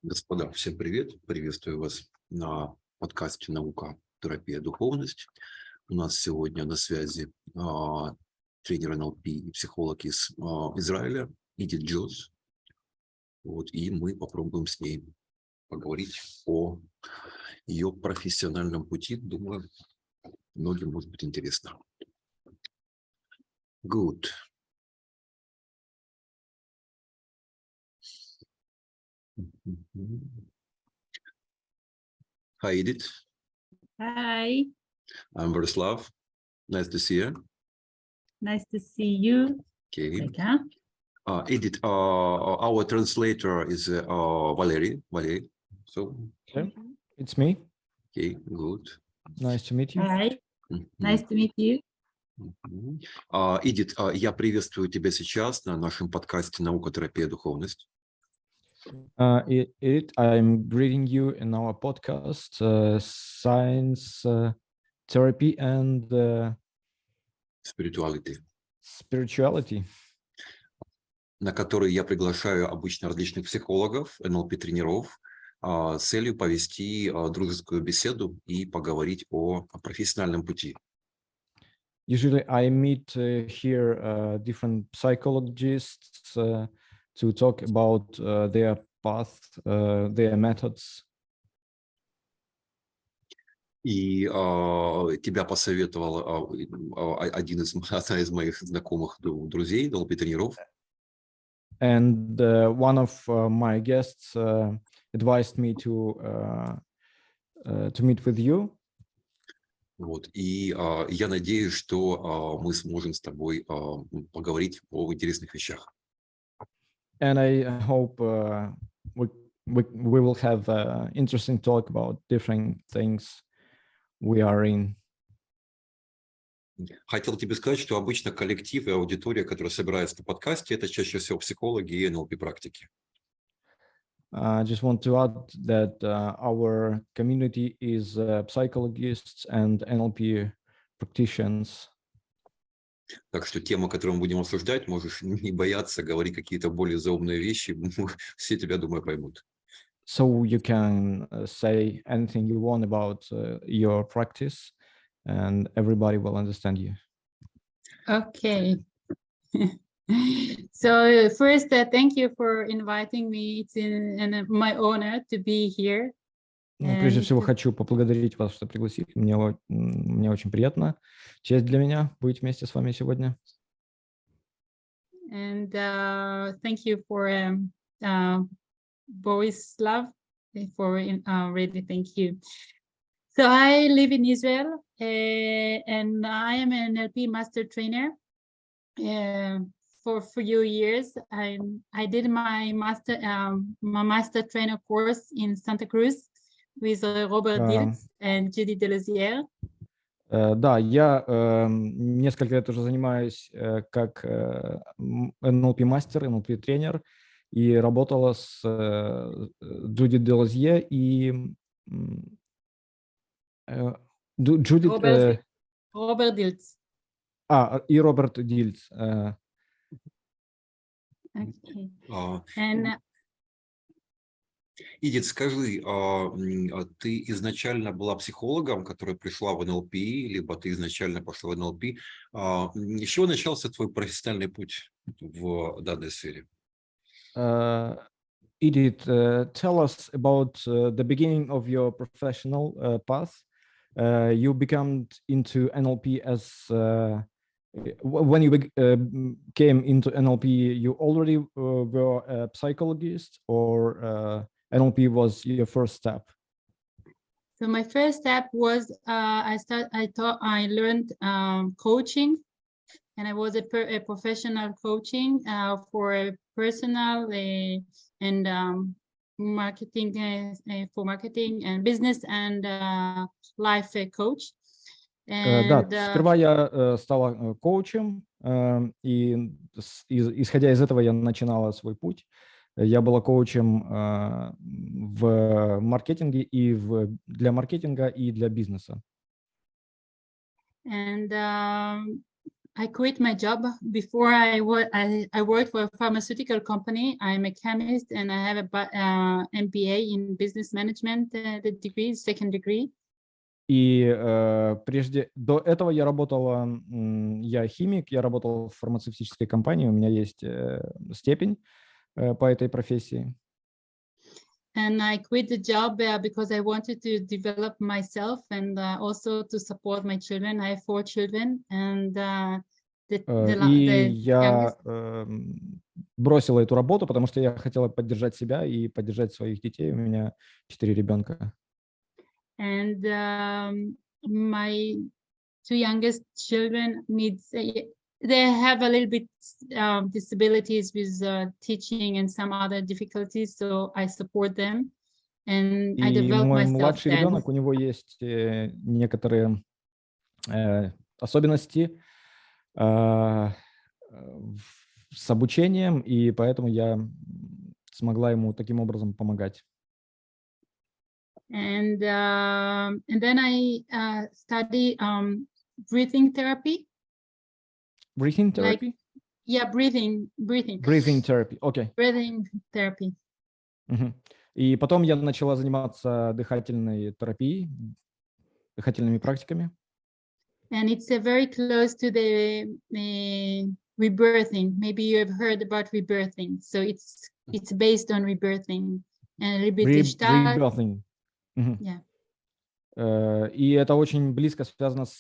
Господа, всем привет! Приветствую вас на подкасте «Наука, терапия, духовность». У нас сегодня на связи тренер НЛП и психолог из Израиля Идит Джосс. И мы попробуем с ней поговорить о ее профессиональном пути. Думаю, многим может быть интересно. Good. Hi, Idit. Hi. I'm Verislav. Nice to see you. Nice to see you. Okay. Okay. Idit, our translator is Valery. So, Okay. It's me. okay, good. Nice to meet you. Hi. Nice to meet you. Идит, я приветствую тебя сейчас на нашем подкасте «Наука, терапия, духовность». I'm greeting you in our podcast, Science, Therapy and Spirituality, на который я приглашаю обычно различных психологов, НЛП-тренеров, с целью повести дружескую беседу и поговорить о профессиональном пути. Usually I meet here different psychologists to talk about their path, their methods. И тебя посоветовал одна из моих знакомых друзей, НЛП-тренеров. And one of my guests advised me to meet with you. И я надеюсь, что мы сможем с тобой поговорить о интересных вещах. And I hope we will have interesting talk about different things we are in. Хотел тебе сказать, что обычно коллектив и аудитория, которая собирается на подкасте, это чаще всего психологи и НЛП-практики. I just want to add that our community is psychologists and NLP practitioners. Так что тема, которую мы будем обсуждать, можешь не бояться, говори какие-то более заумные вещи, все тебя, думаю, поймут. So you can say anything you want about your practice, and everybody will understand you. Okay. So first, thank you for inviting me. It's my honor to be here. Прежде всего, хочу поблагодарить вас, что пригласили. Мне очень приятно. Честь для меня быть вместе с вами сегодня. And thank you for Borislav for really thank you. So I live in Israel and I am an NLP master trainer. For a few years, I did my master trainer course in Santa Cruz with Robert Diltz and Judy Delosière. Да, я несколько лет уже занимаюсь как NLP-мастер, NLP-тренер, и работала с Джуди Делозье и Джуди... Роберт Дильц. И Роберт Дильц. Okay. And... Идит, скажи, ты изначально была психологом, которая пришла в НЛП, либо ты изначально пошла в НЛП? С чего начался твой профессиональный путь в данной сфере? Idit, tell us about the beginning of your professional path. You became into NLP as when you came into NLP, you already were a psychologist, or NLP was your first step? So my first step was I learned coaching, and I was a professional coaching for personal and marketing for marketing and business and life coach. Да, сперва я стала коучем, и исходя из этого я начинала свой путь. Я была коучем в маркетинге и для маркетинга и для бизнеса. And I quit my job. Before I worked for a pharmaceutical company. I'm a chemist and I have a MBA in business management, the degree, second degree. И прежде до этого я работала, я химик, я работал в фармацевтической компании, у меня есть степень по этой профессии. And I quit the job because I wanted to develop myself and also to support my children. I have 4 children, and я бросила эту работу, потому что я хотела поддержать себя и поддержать своих детей. У меня 4 ребенка. And my 2 youngest children they have a little bit disabilities with teaching and some other difficulties, so I support them and I develop мой myself. Младший ребенок, у него есть некоторые особенности с обучением, и поэтому я смогла ему таким образом помогать. And then I study breathing therapy. Breathing therapy? Breathing. Breathing therapy, okay. Breathing therapy. И потом я начала заниматься дыхательной терапией, дыхательными практиками. And it's very close to the rebirthing. Maybe you have heard about rebirthing. So it's based on rebirthing and a little bit rebirthing. Yeah. И это очень близко связано с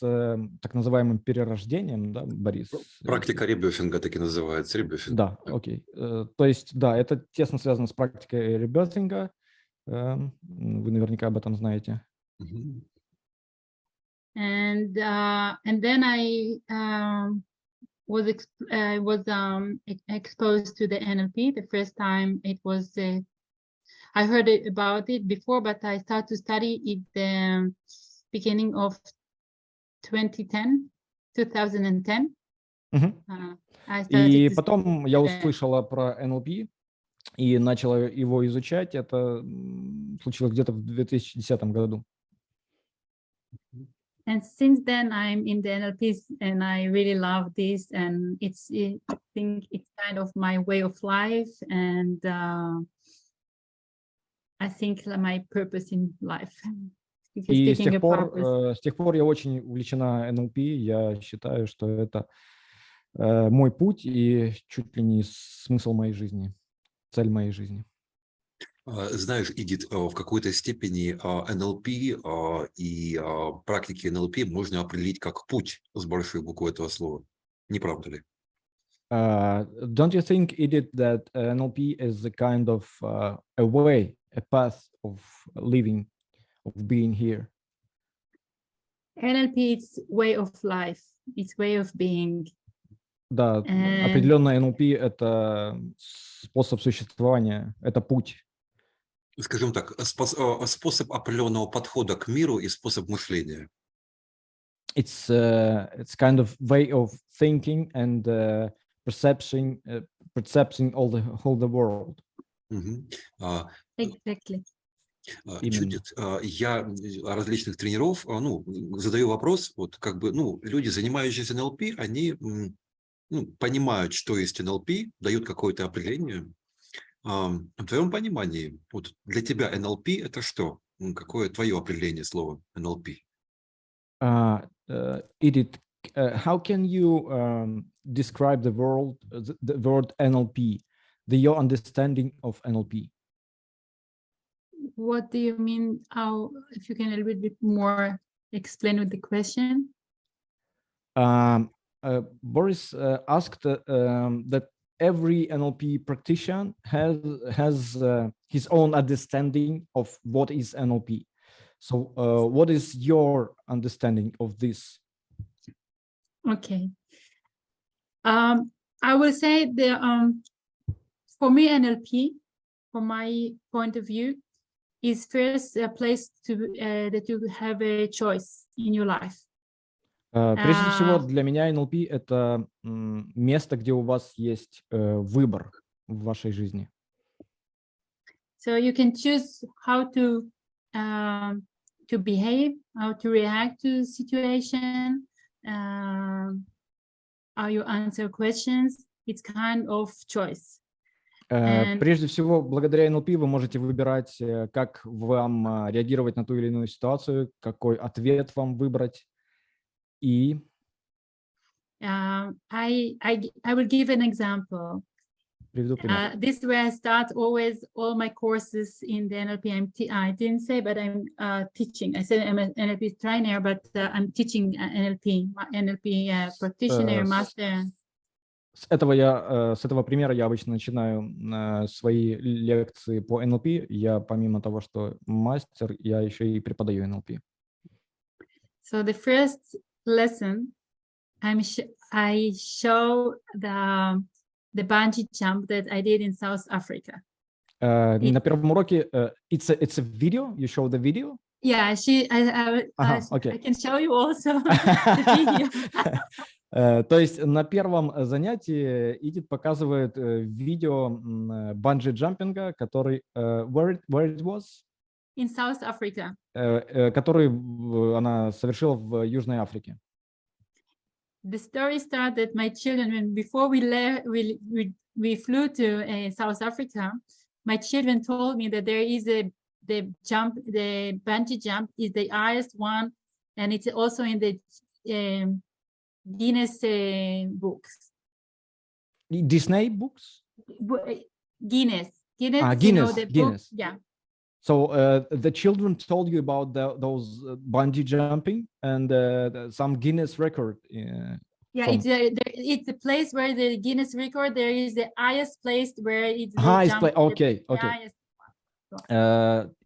так называемым перерождением, да, Борис? Практика ребёфинга так и называется, ребёфинг. Да, окей. То есть, да, это тесно связано с практикой ребёфинга. Вы наверняка об этом знаете. And then I was exposed to the NLP. The first time it was I heard about it before, but I started to study it the beginning of 2010. И потом я услышала про NLP и начала его изучать. Это случилось где-то в 2010 году. And since then, I'm in the NLP, and I really love this. And I think it's kind of my way of life, and I think my purpose in life. И с тех пор я очень увлечена NLP. Я считаю, что это мой путь и чуть ли не смысл моей жизни, цель моей жизни. Знаешь, Идит, в какой-то степени НЛП и практики НЛП можно определить как путь с большой буквы этого слова. Не правда ли? Don't you think, Idit, that NLP is a kind of a way, a path of living, of being here? NLP is way of life. It's way of being. Да, определенно NLP – это способ существования, это путь. Скажем так, способ определенного подхода к миру и способ мышления. It's kind of way of thinking and perception all the world. Exactly. Чудит. Я различных тренеров, задаю вопрос, вот как бы, люди, занимающиеся НЛП, они, понимают, что есть НЛП, дают какое-то определение. В твоем понимании, вот для тебя НЛП – это что? Какое твое определение слова НЛП? Idit, how can you describe the word NLP, your understanding of NLP? What do you mean? If you can a little bit more explain with the question. Boris asked that every NLP practitioner has his own understanding of what is NLP. So what is your understanding of this? Okay. I will say for me, NLP, from my point of view, is first a place that you have a choice in your life. Прежде всего, для меня NLP – это место, где у вас есть выбор в вашей жизни. So you can choose how to behave, how to react to the situation. how you answer questions. It's kind of choice. And Прежде всего, благодаря NLP вы можете выбирать, как вам реагировать на ту или иную ситуацию, какой ответ вам выбрать. И I will give an example. приведу пример. This is where I start always all my courses in the NLP. I didn't say, but I'm teaching. I said I'm an NLP trainer, but I'm teaching NLP practitioner, master. С этого примера я обычно начинаю свои лекции по NLP. Я помимо того, что мастер, я еще и преподаю NLP. So the first lesson, I show the bungee jump that I did in South Africa. На первом уроке it's a video. You show the video. Yeah, I can show you also the video. То есть на первом занятии Идит показывает видео банджи-джампинга, который where it was? In South Africa. Который она совершила в Южной Африке. The story started my children when before we flew to South Africa. My children told me that there is the bungee jump is the highest one, and it's also in the Guinness books. Disney books? Guinness. Guinness. You know, the Guinness. Book, yeah. So the children told you about those bungee jumping and some Guinness record. Yeah, it's a place where the Guinness record. There is the highest place where it's highest place. Okay.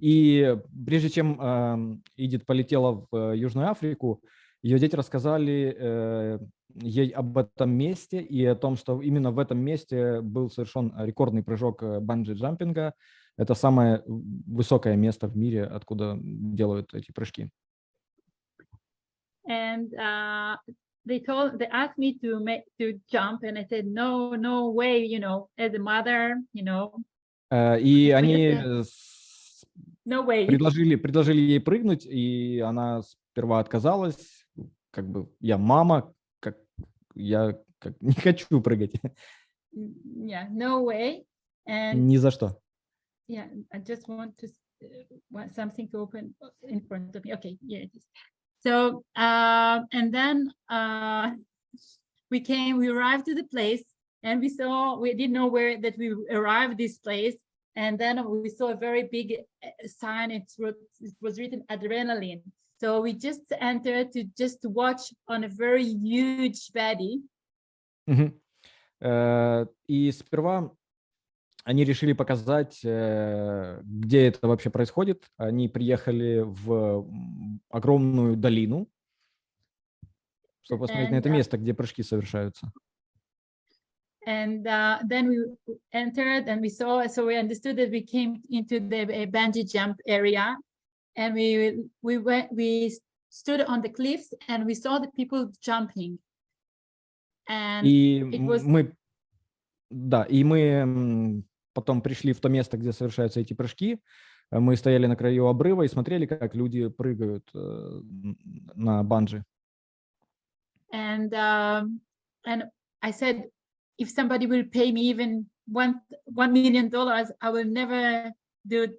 И прежде чем Идит полетела в Южную Африку, ее дети рассказали ей об этом месте и о том, что именно в этом месте был совершен рекордный прыжок банджи-джампинга. Это самое высокое место в мире, откуда делают эти прыжки. And they asked me to jump, and I said no way, you know, as a mother, you know. И они no way. предложили ей прыгнуть, и она сперва отказалась. Как бы я мама, я не хочу прыгать. Yeah, no way. And ни за что. Yeah, I just want something to open in front of me. Okay, here it is. So, and then we arrived to the place, and we didn't know that we arrived this place, and then we saw a very big sign. It was written adrenaline. So we just entered to watch on a very huge body. И сперва они решили показать, где это вообще происходит. Они приехали в огромную долину, чтобы посмотреть на это место, где прыжки совершаются. And then we entered and we saw, so we understood that we came into the bungee jump area, and we stood on the cliffs and we saw the people jumping. And мы потом пришли в то место, где совершаются эти прыжки. Мы стояли на краю обрыва и смотрели, как люди прыгают на банджи. And I said, if somebody will pay me even $1 million, I will never do it,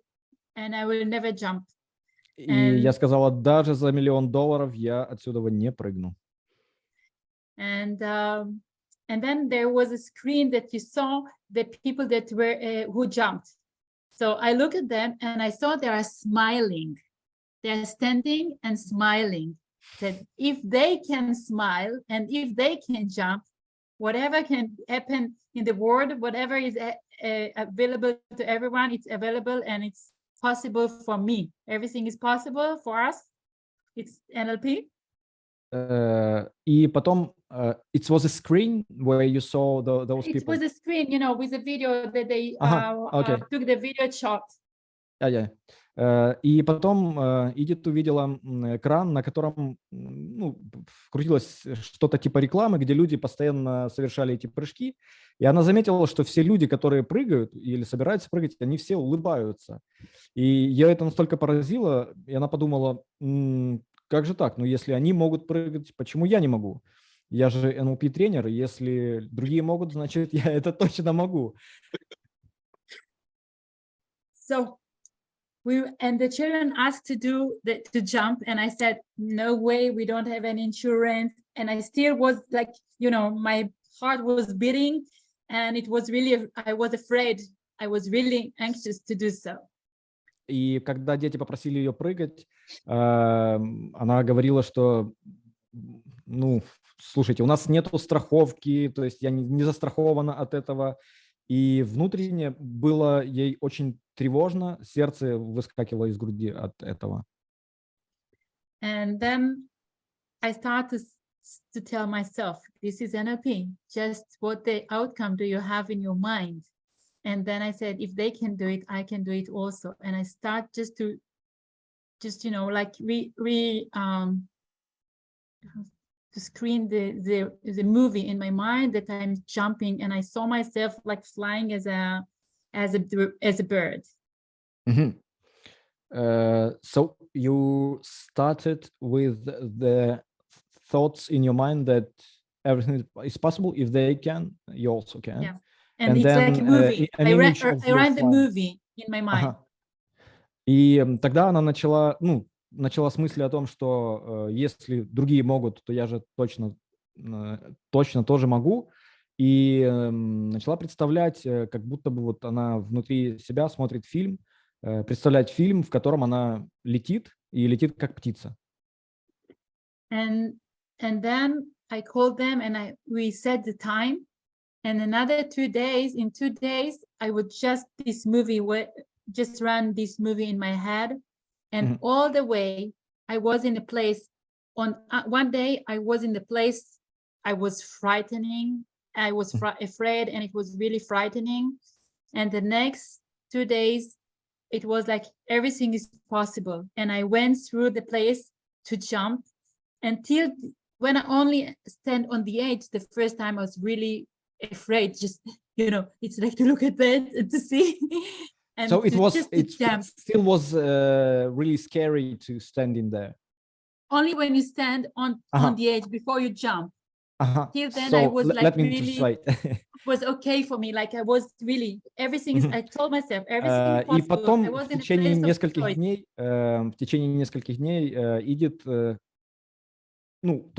and I will never jump. И я сказала, даже за $1 миллион я отсюда не прыгну. And then there was a screen that you saw the people that were who jumped. So I look at them and I saw they are smiling. They are standing and smiling. That if they can smile and if they can jump, whatever can happen in the world, whatever is available to everyone, it's available and it's possible for me. Everything is possible for us. It's NLP. И потом it was a screen where you saw those people. It was a screen, you know, with a video that they took the video shot. И потом Идит увидела экран, на котором крутилось что-то типа рекламы, где люди постоянно совершали эти прыжки. И она заметила, что все люди, которые прыгают или собираются прыгать, они все улыбаются. И ее это настолько поразило, и она подумала, как же так? Ну, если они могут прыгать, почему я не могу? я же NLP-тренер, если другие могут, значит, я это точно могу. So and the children asked to jump, and I said, no way, we don't have any insurance. And I still was like, my heart was beating, and it was really, I was afraid. I was really anxious to do so. И когда дети попросили ее прыгать, она говорила, что, слушайте, у нас нету страховки, то есть я не застрахована от этого. И внутренне было ей очень тревожно, сердце выскакивало из груди от этого. And then I started to tell myself, this is NLP, just what the outcome do you have in your mind? And then I said, if they can do it, I can do it also. And I start to screen the movie in my mind that I'm jumping, and I saw myself like flying as a bird. Mm-hmm. So you started with the thoughts in your mind that everything is possible. If they can, you also can. Yeah. And it's then, like a movie. I ran the movie in my mind. И тогда она начала с мысли о том, что если другие могут, то я же точно тоже могу. И начала представлять, как будто бы вот она внутри себя смотрит фильм, представлять фильм, в котором она летит, и летит как птица. And then I called them, and we set the time. And another 2 days, in 2 days, I would just run this movie in my head. And all the way, I was in a place, one day I was in the place, I was frightening, I was afraid, and it was really frightening. And the next 2 days, it was like everything is possible. And I went through the place to jump until when I only stand on the edge, the first time I was really afraid, just, it's like to look at that and to see. And so it still was really scary to stand in there. Only when you stand on the edge before you jump. Till then, so I was like really was okay for me. Like I was really everything is. I told myself everything is possible. И потом в течение нескольких дней Идит, то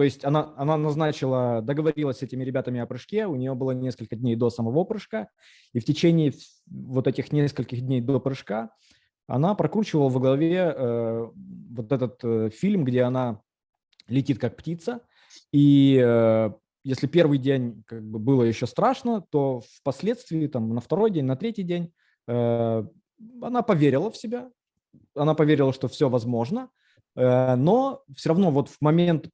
есть она договорилась с этими ребятами о прыжке, у нее было несколько дней до самого прыжка, и в течение вот этих нескольких дней до прыжка она прокручивала в голове вот этот фильм, где она летит как птица, и если первый день как бы было еще страшно, то впоследствии, там, на второй день, на третий день она поверила в себя, она поверила, что все возможно, но все равно вот в момент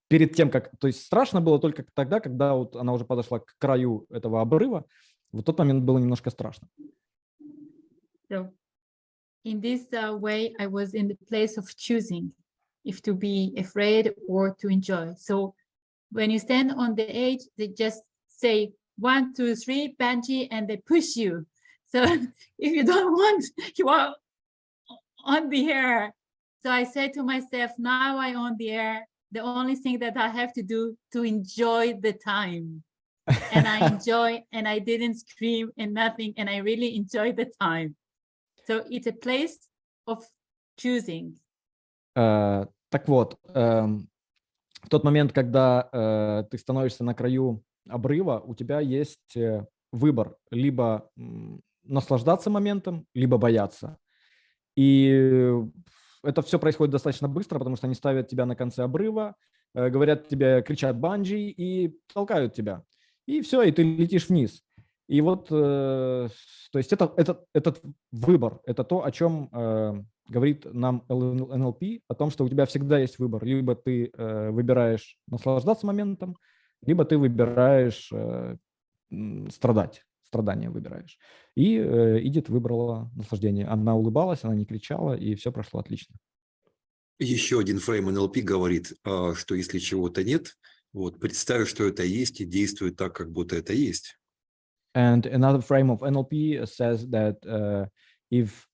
перед тем, то есть страшно было только тогда, когда вот она уже подошла к краю этого обрыва, в тот момент было немножко страшно. So, in this way, I was in the place of choosing if to be afraid or to enjoy. So when you stand on the edge, they just say 1, 2, 3, bungee, and they push you. So if you don't want, you are on the air. So I said to myself, now I'm on the air. The only thing that I have to do to enjoy the time. And I enjoy, and I didn't scream and nothing, and I really enjoyed the time. So it's a place of choosing. Так вот, в тот момент, когда ты становишься на краю обрыва, у тебя есть выбор: либо наслаждаться моментом, либо бояться. И это все происходит достаточно быстро, потому что они ставят тебя на конце обрыва, говорят тебе, кричат банджи и толкают тебя. И все, и ты летишь вниз. И вот, то есть этот выбор, это то, о чем говорит нам NLP, о том, что у тебя всегда есть выбор. Либо ты выбираешь наслаждаться моментом, либо ты выбираешь страдания выбираешь. И Идит выбрала наслаждение. Она улыбалась, она не кричала, и все прошло отлично. Еще один фрейм NLP говорит, что если чего-то нет, представь, что это есть, и действуй так, как будто это есть. And another frame of NLP says that if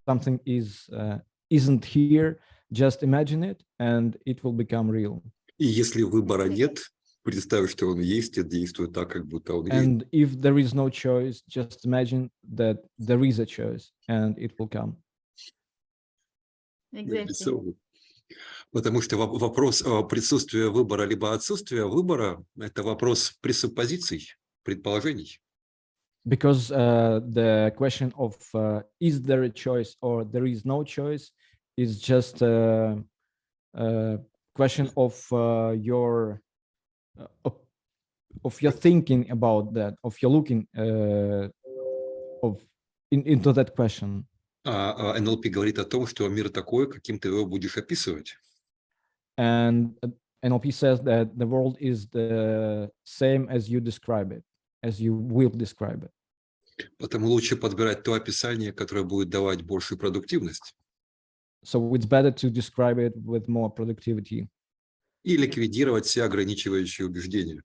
something isn't here, just imagine it, and it will become real. И если выбора Exactly. нет, представь, что он есть, и действуй так, как будто он есть. And if there is no choice, just imagine that there is a choice and it will come. Exactly. Нарисовывай. Потому что вопрос присутствия выбора либо отсутствия выбора – это вопрос пресуппозиций, предположений. Because the question of is there a choice or there is no choice is just a question of your thinking about that, of your looking into that question. НЛП говорит о том, что мир такой, каким ты его будешь описывать. And NLP says that the world is the same as you describe it, as you will describe it. Поэтому лучше подбирать то описание, которое будет давать большую продуктивность. So it's better to describe it with more productivity. И ликвидировать все ограничивающие убеждения.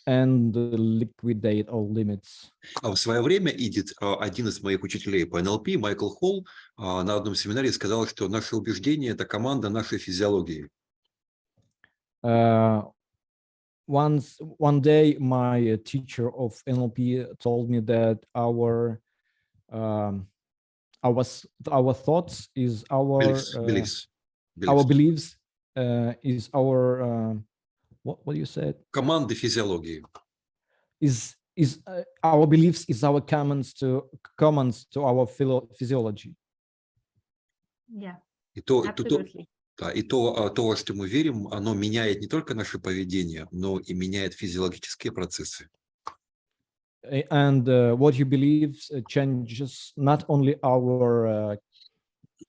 And liquidate all limits. А в свое время Идит, один из моих учителей по НЛП, Майкл Холл, на одном семинаре сказал, что наши убеждения – это команда нашей физиологии. One day, my teacher of NLP told me that our thoughts is our Beliefs. our beliefs is our what you said? Команды физиологии. Is our beliefs is our comments to our physiology. Yeah, И то, absolutely. во что мы верим, оно меняет не только наше поведение, но и меняет физиологические процессы. And what you believe changes not only our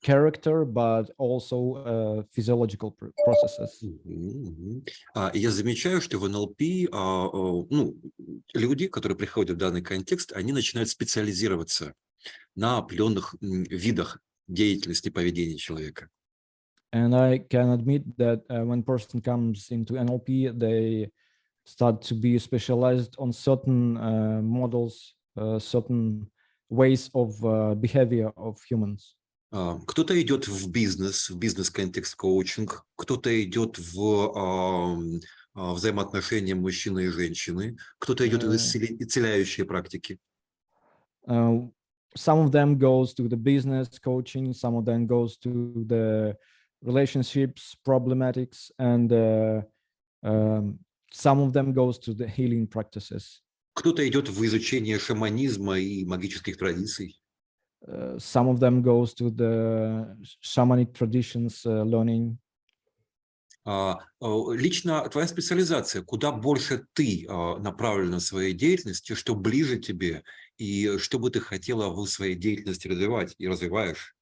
character, but also physiological processes. Я замечаю, что в НЛП люди, которые приходят в данный контекст, они начинают специализироваться на определенных видах деятельности поведения человека. And I can admit that when a person comes into NLP, they start to be specialized on certain models, certain ways of behavior of humans. Кто-то идет в бизнес-контекст коучинг, кто-то идет в взаимоотношения мужчины и женщины, кто-то идет в исцеляющие практики. Some of them goes to the business coaching, some of them goes to the relationships problematics, and some of them goes to the healing practices. Кто-то идет в изучение шаманизма и магических традиций. Some of them goes to the shamanic traditions learning. Лично твоя специализация, куда больше ты направлена в своей деятельности, что ближе тебе, и что бы ты хотела в своей деятельности развивать и развиваешь?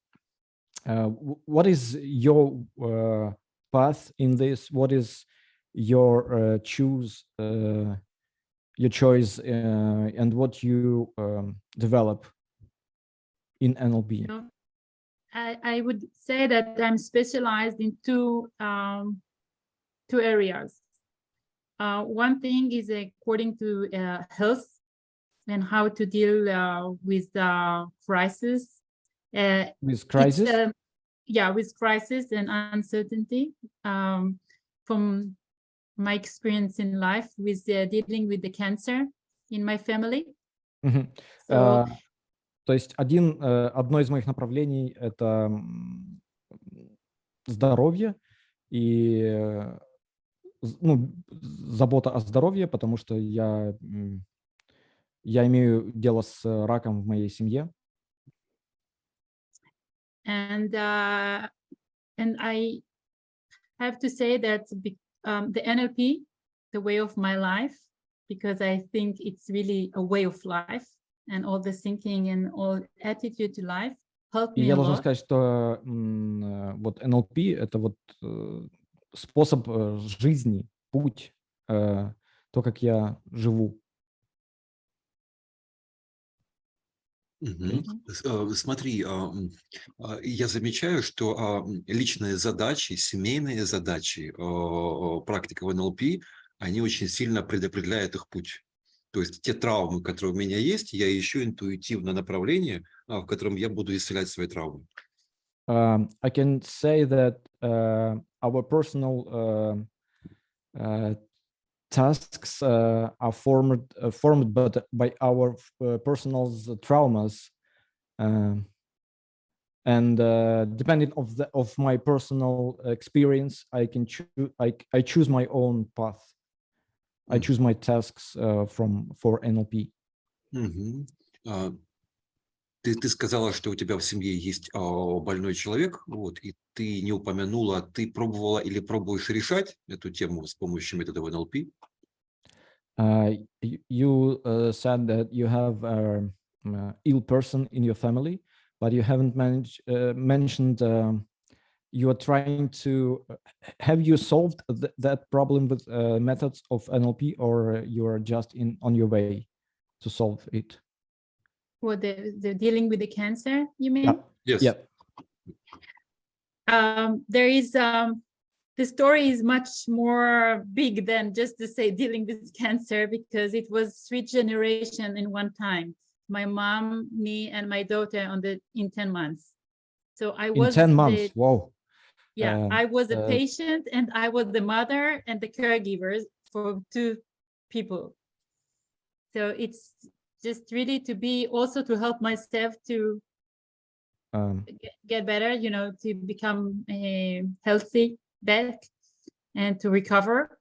What is your path in this? What is your choice, and what you develop in NLP? No, I would say that I'm specialized in two areas. One thing is according to health and how to deal with crisis. With crisis? With crisis and uncertainty. From my experience in life with dealing with the cancer in my family. So, то есть одно из моих направлений – это здоровье и забота о здоровье, потому что я имею дело с раком в моей семье. And I have to say that the NLP, the way of my life, because I think it's really a way of life, and all the thinking and all attitude to life helped me a lot. И я должен сказать, что вот NLP – это вот способ жизни, путь, то, как я живу. Смотри, я замечаю, что личные задачи, семейные задачи практика в НЛП, они очень сильно предопределяют их путь. То есть те травмы, которые у меня есть, я ищу интуитивное направление, в котором я буду исцелять свои травмы. I can say that our personal tasks are formed by our personal traumas, and depending of my personal experience, I choose my own path. I choose my tasks for NLP. Ты сказала, что у тебя в семье есть больной человек, вот, и ты не упомянула, ты пробовала или пробуешь решать эту тему с помощью методов НЛП? You said that you have an ill person in your family, but you haven't mentioned you are trying to. Have you solved that problem with methods of NLP, or you are just on your way to solve it? What the dealing with the cancer, you mean? Yes. Yeah. There is the story is much more big than just to say dealing with cancer, because it was 3 generations in one time. My mom, me, and my daughter in 10 months. So I was in 10 months. Wow. Yeah, I was a patient, and I was the mother and the caregivers for 2 people. So it's just really to be also to help myself to get better, to become healthy back and to recover.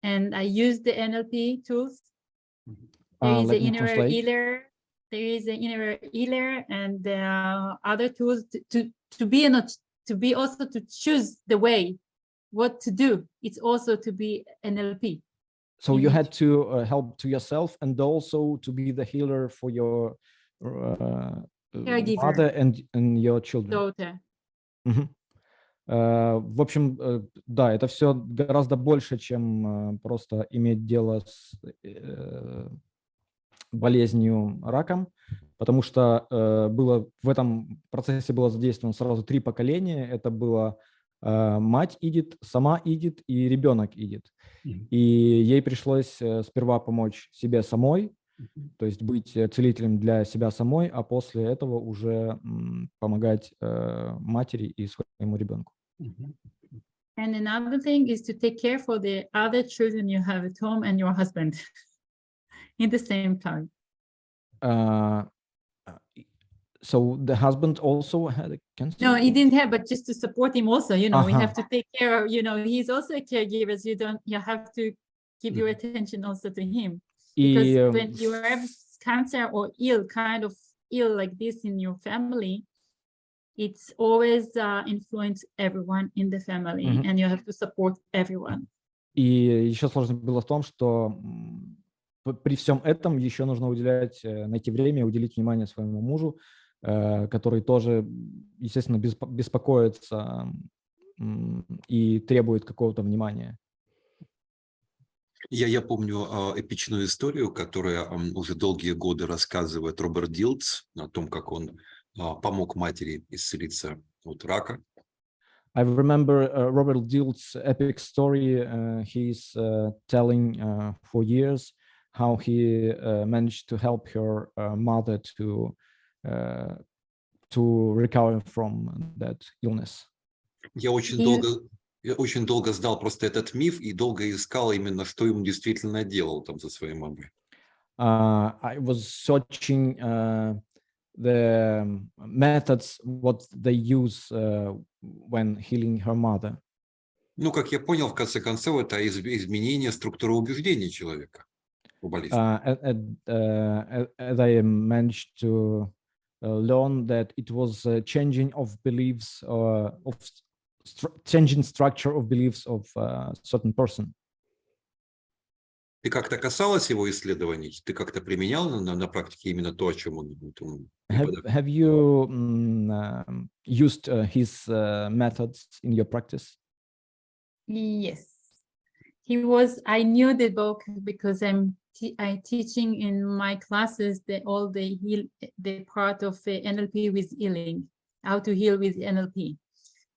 And I use the NLP tools. There is an inner healer. There is an inner healer, and other tools to be also to choose the way, what to do. It's also to be NLP. So you had to help to yourself and also to be the healer for your mother and your children. Daughter. В общем, да, это все гораздо больше, чем просто иметь дело с болезнью раком, потому что в этом процессе было задействовано сразу 3 поколения. Это была мать Идит, сама Идит и ребенок Идит. И ей пришлось сперва помочь себе самой, то есть быть целителем для себя самой, а после этого уже помогать матери и своему ребенку. And another thing is to take care for the other children you have at home and your husband in the same time. So the husband also had a cancer? No, he didn't have, but just to support him also, we have to take care of, he's also a caregiver, so you have to give your attention also to him. Because when you have cancer or kind of ill like this in your family, it's always influence everyone in the family, and you have to support everyone. И еще сложность была в том, что при всем этом еще нужно найти время, уделить внимание своему мужу, который тоже, естественно, беспокоится и требует какого-то внимания. Я помню эпичную историю, которую уже долгие годы рассказывает Роберт Дилтс о том, как он помог матери исцелиться от рака. I remember Robert Dilt's epic story. He's telling for years how he managed to help her mother to recover from that illness. Я очень долго знал просто этот миф и долго искал именно, что ему действительно делал там за своей мамой. I was searching the methods what they use when healing her mother. Ну, как я понял, в конце концов, это изменение структуры убеждений человека по болезни. And I managed to learn that it was changing of beliefs, changing structure of beliefs of a certain person. Ты как-то касалась его исследований? Ты как-то применял на практике именно то, о чем он... Have you used his methods in your practice? Yes. I knew the book because I'm teaching in my classes the part of NLP with healing, how to heal with NLP.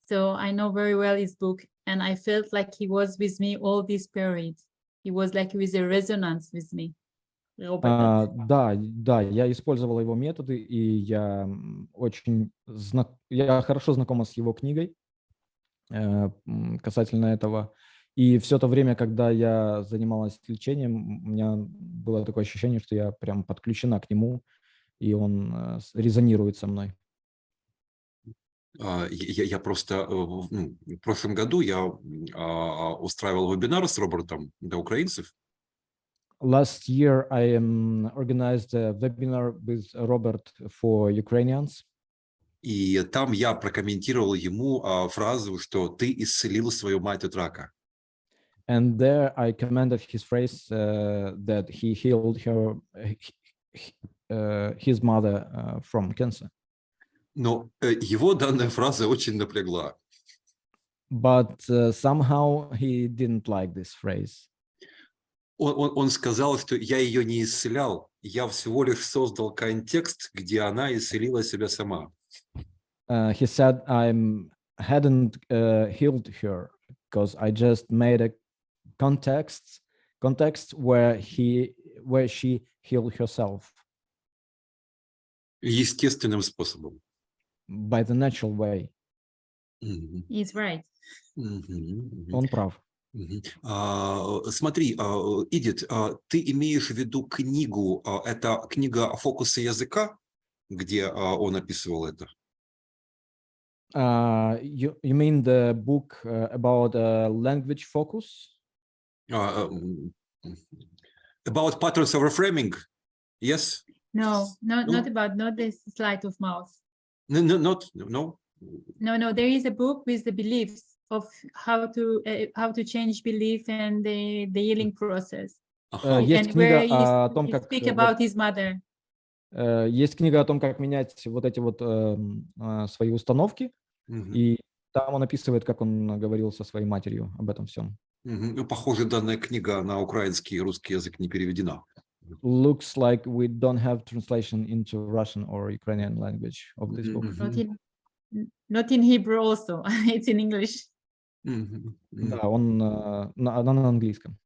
So I know very well his book, and I felt like he was with me all this period. He was like with a resonance with me. Да, я использовала его методы, и я хорошо знакома с его книгой касательно этого. И все то время, когда я занималась лечением, у меня было такое ощущение, что я прям подключена к нему, и он резонирует со мной. Я просто в прошлом году я устраивал вебинар с Робертом для украинцев. Last year, I organized a webinar with Robert for Ukrainians. И там я прокомментировал ему фразу, что ты исцелил свою мать от рака. And there I commended his phrase that he healed his mother from cancer. Но его данная фраза очень напрягла. But somehow he didn't like this phrase. Он сказал, что я ее не исцелял, я всего лишь создал контекст, где она исцелила себя сама. He said I hadn't healed her because I just made a context where she healed herself Естественным способом. by the natural way. He's right. Он прав. Смотри, Идит, ты имеешь в виду книгу, это книга о фокусе языка, где он описывал это? You mean the book about language focus? About patterns of reframing, yes? No, not this sleight of mouth. No. No, there is a book with the beliefs of how to change belief and the healing process. Есть And where книга о том, he как speak about his mother. есть книга о том, как менять вот эти вот свои установки, и там он описывает, как он говорил со своей матерью об этом всем. Похоже, данная книга на украинский и русский язык не переведена. Looks like we don't have translation into Russian or Ukrainian language of this book. Not in Hebrew also. It's in English. Да, он на английском.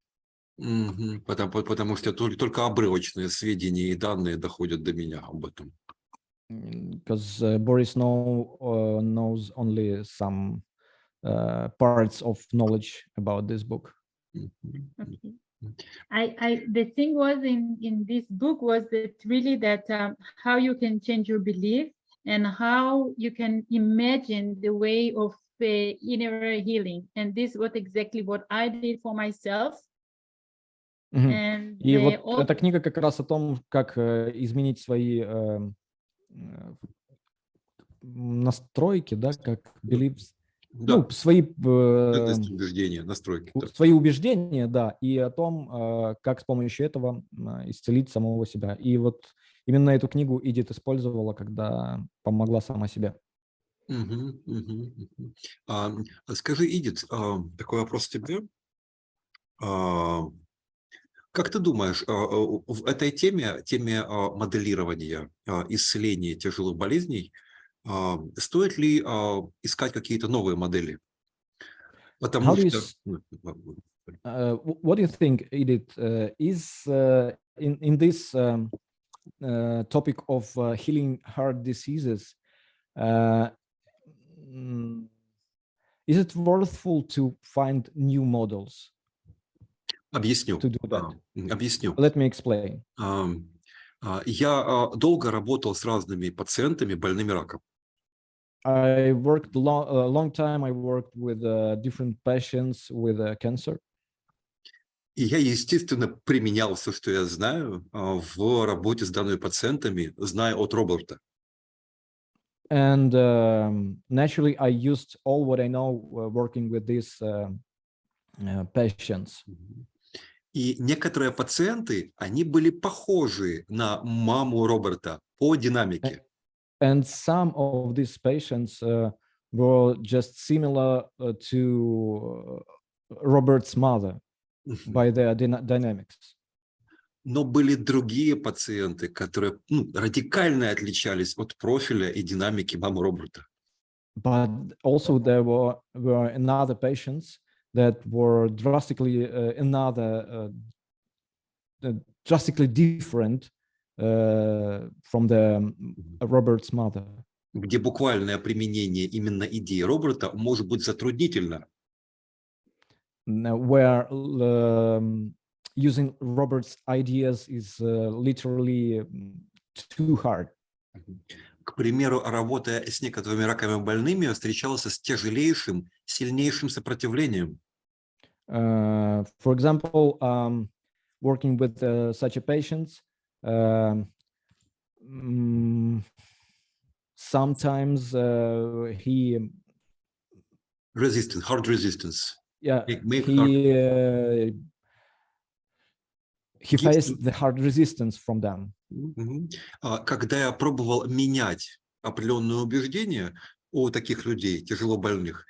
Потому что только обрывочные сведения и данные доходят до меня об этом. Because Boris knows only some parts of knowledge about this book. Okay. The thing was in this book was that really that how you can change your belief and how you can imagine the way of inner healing. And this was exactly what I did for myself. And И вот эта книга как раз о том, как изменить свои настройки, да, как beliefs, Да. свои убеждения, настройки. Да. Свои убеждения, да, и о том, как с помощью этого исцелить самого себя. И вот именно эту книгу Идит использовала, когда помогла сама себе. Скажи, Идит, такой вопрос тебе. Как ты думаешь, в этой теме моделирования, исцеления тяжелых болезней, стоит ли искать какие-то новые модели? Потому что... What do you think, Edith, is in this topic of healing heart diseases, is it worthwhile to find new models? Объясню. To do that? Объясню. Let me explain. Я долго работал с разными пациентами, больными раком. I worked a long time. I worked with different patients with cancer. И я, естественно, применял все, что я знаю в работе с данными пациентами, зная от Роберта. And naturally, I used all what I know working with these patients. И некоторые пациенты, они были похожи на маму Роберта по динамике. And some of these patients were just similar to Robert's mother by their dynamics. Но были другие пациенты, которые радикально отличались от профиля и динамики мамы Роберта. But also there were another patients that were drastically drastically different from the Robert's mother. Где буквальное применение именно идеи Роберта может быть затруднительно. where using Robert's ideas is literally too hard. К примеру, работая с некоторыми раковыми больными, я встречался с тяжелейшим, сильнейшим сопротивлением. For example, working with such a patient, sometimes he Hard resistance. yeah Make hard. he faced the hard resistance from them. Когда я пробовал менять определенные убеждения у таких людей, тяжело больных,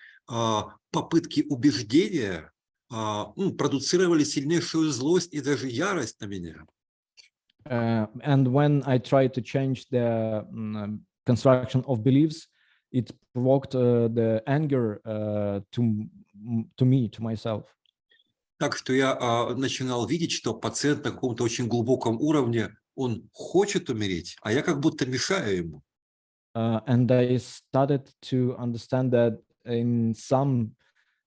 попытки убеждения продуцировали сильнейшую злость и даже ярость на меня. And when I tried to change the construction of beliefs, it provoked the anger to me, to myself. Так что я начинал видеть, что пациент на каком-то очень глубоком уровне, он хочет умереть, а я как будто мешаю ему. And I started to understand that in some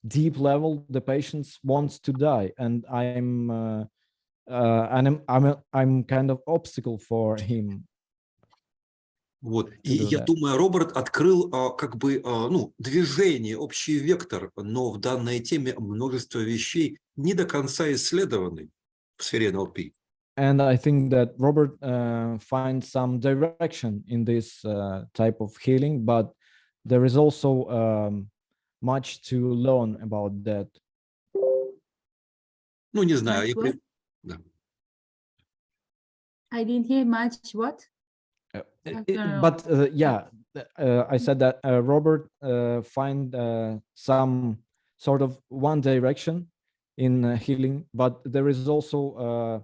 deep level, the patient wants to die, and I'm kind of obstacle for him. Вот. И я думаю, Роберт открыл как бы движение, общий вектор, но в данной теме множество вещей не до конца исследованы в сфере НЛП. And I think that Robert finds some direction in this type of healing, but there is also much to learn about that. Ну, не знаю. Да. I didn't hear much what? But I said that Robert find some sort of one direction in healing, but there is also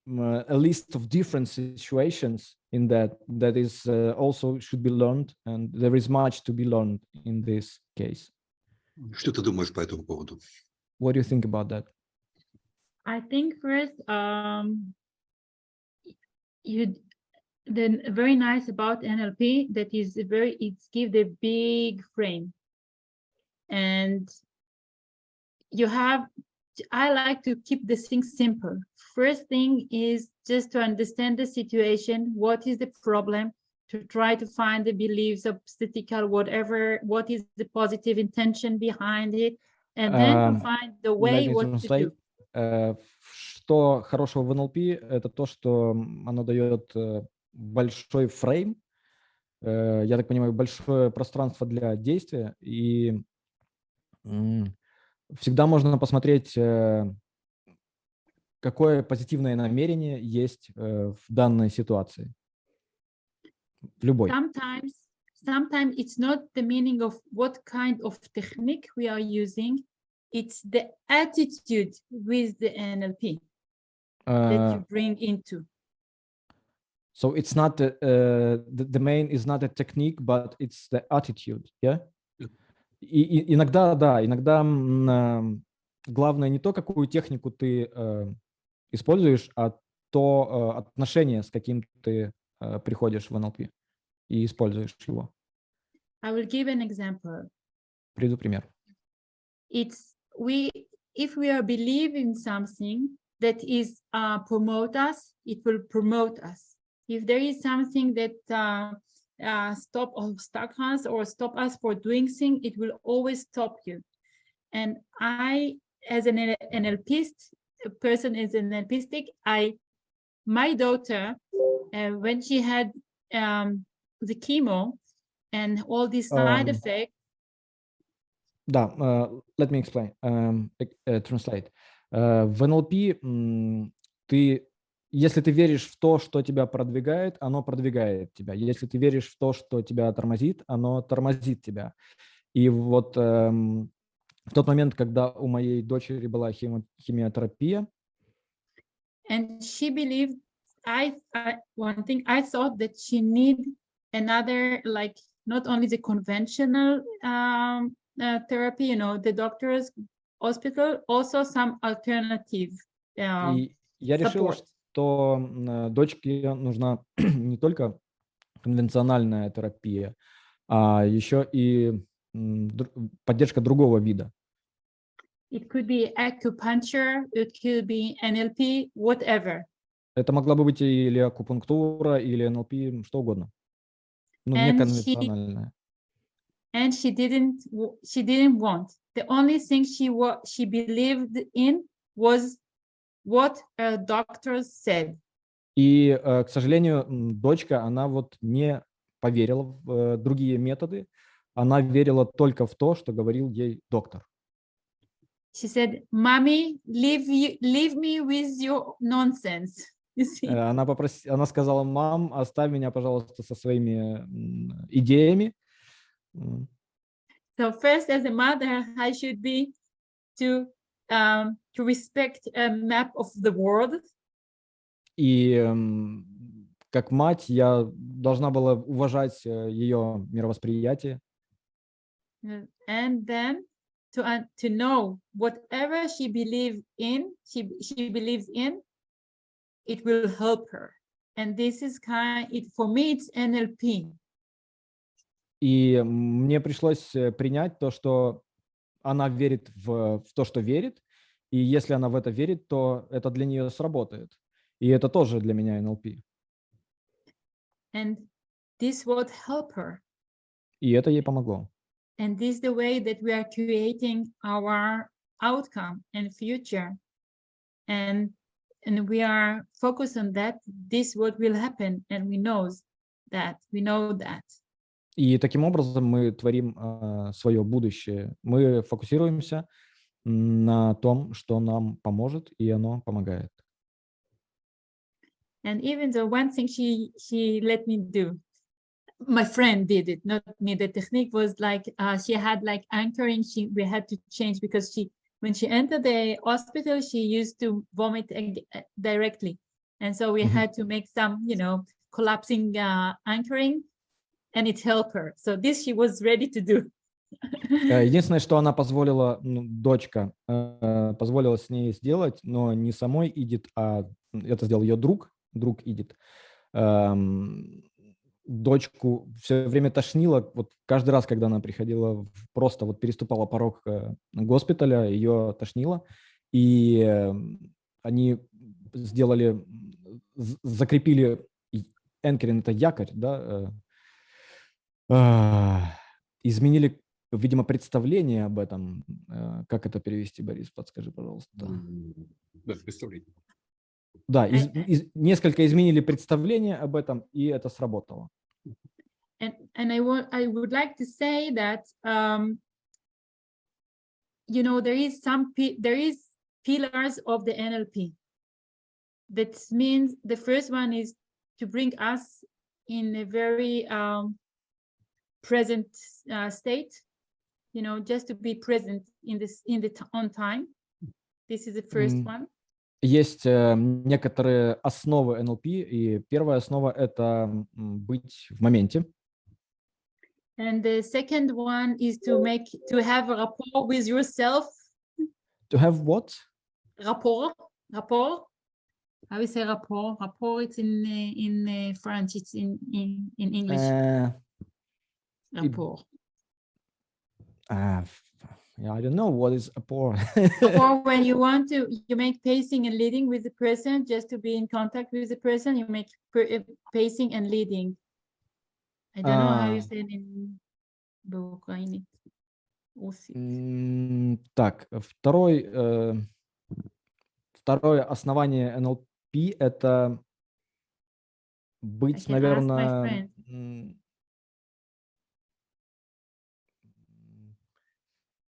a list of different situations in that is also should be learned, and there is much to be learned in this case. Что ты думаешь по этому поводу? What do you think about that? I think first, the very nice about NLP that is it's give the big frame, and I like to keep the things simple. First thing is just to understand the situation, what is the problem, to try to find the beliefs, obstacle, whatever, what is the positive intention behind it, and then to find the way what to do. Что хорошего в НЛП, это то, что оно дает большой фрейм, я так понимаю, большое пространство для действия, и всегда можно посмотреть, какое позитивное намерение есть в данной ситуации, в любой. Sometimes it's not the meaning of what kind of technique we are using, it's the attitude with the NLP that you bring into. So it's not the main is not a technique, but it's the attitude, yeah? И иногда главное не то, какую технику ты используешь, а то отношение, с каким ты приходишь в НЛП и используешь его. I will give an example. Приведу пример. If we are believing something that is promote us, it will promote us. If there is something that stop or stuck us or stop us for doing things, it will always stop you. And I, as an NLPist, a person is an NLPistic, my daughter, when she had the chemo and all these side effects. Да, let me explain, translate. В НЛП если ты веришь в то, что тебя продвигает, оно продвигает тебя. Если ты веришь в то, что тебя тормозит, оно тормозит тебя. И вот в тот момент, когда у моей дочери была химиотерапия, and she believed, one thing I thought that she need another, like not only the conventional therapy, the doctor's hospital, also some alternative я решил, что дочке нужна не только конвенциональная терапия, а еще и поддержка другого вида. It could be acupuncture, it could be NLP, whatever. Это могла бы быть или акупунктура, или НЛП, что угодно. Ну, And неконвенциональное. And she didn't want. The only thing she believed in was what her doctors said. И, к сожалению, дочка, она вот не поверила в другие методы, она верила только в то, что говорил ей доктор. She said, "Mommy, leave me with your nonsense." You see? Она сказала: мам, оставь меня, пожалуйста, со своими идеями. So first, as a mother, I should be to respect a map of the world. И как мать я должна была уважать ее мировосприятие. And then to know whatever she believes in, it will help her. And this is for me, it's NLP. И мне пришлось принять то, что она верит в то, что верит, и если она в это верит, то это для нее сработает. И это тоже для меня NLP. And this would help her. И это ей помогло. And this is the way that we are creating our outcome and future. And we are focused on that. This is what will happen. And we know that. И таким образом мы творим свое будущее. Мы фокусируемся на том, что нам поможет, и оно помогает. And even though one thing she let me do, my friend did it, not me. The technique was like she had like anchoring. We had to change because when she entered the hospital, she used to vomit directly, and so we had to make some, collapsing anchoring. And it helped her. So this she was ready to do. Единственное, что она позволила, дочка позволила с ней сделать, но не самой Идит, а это сделал ее друг Идит. Дочку все время тошнило. Вот каждый раз, когда она приходила, просто вот переступала порог госпиталя, ее тошнило. И они закрепили anchoring, это якорь, да, изменили, видимо, представление об этом. Как это перевести, Борис? Подскажи, пожалуйста. Представление. Да, несколько изменили представление об этом, и это сработало. And I would like to say that there is pillars of the NLP. That means the first one is to bring us in a very present state, just to be present on time. This is the first one. Есть некоторые основы НЛП, и первая основа – это быть в моменте. And the second one is to have a rapport with yourself. To have what? Rapport. How we say rapport? Rapport. It's in French. It's in English. Rapport. I don't know what is rapport. Or when you make pacing and leading with the person, just to be in contact with the person, you make pacing and leading. I don't know how you say it in Ukraine. Так, второе основание НЛП – это быть, наверное,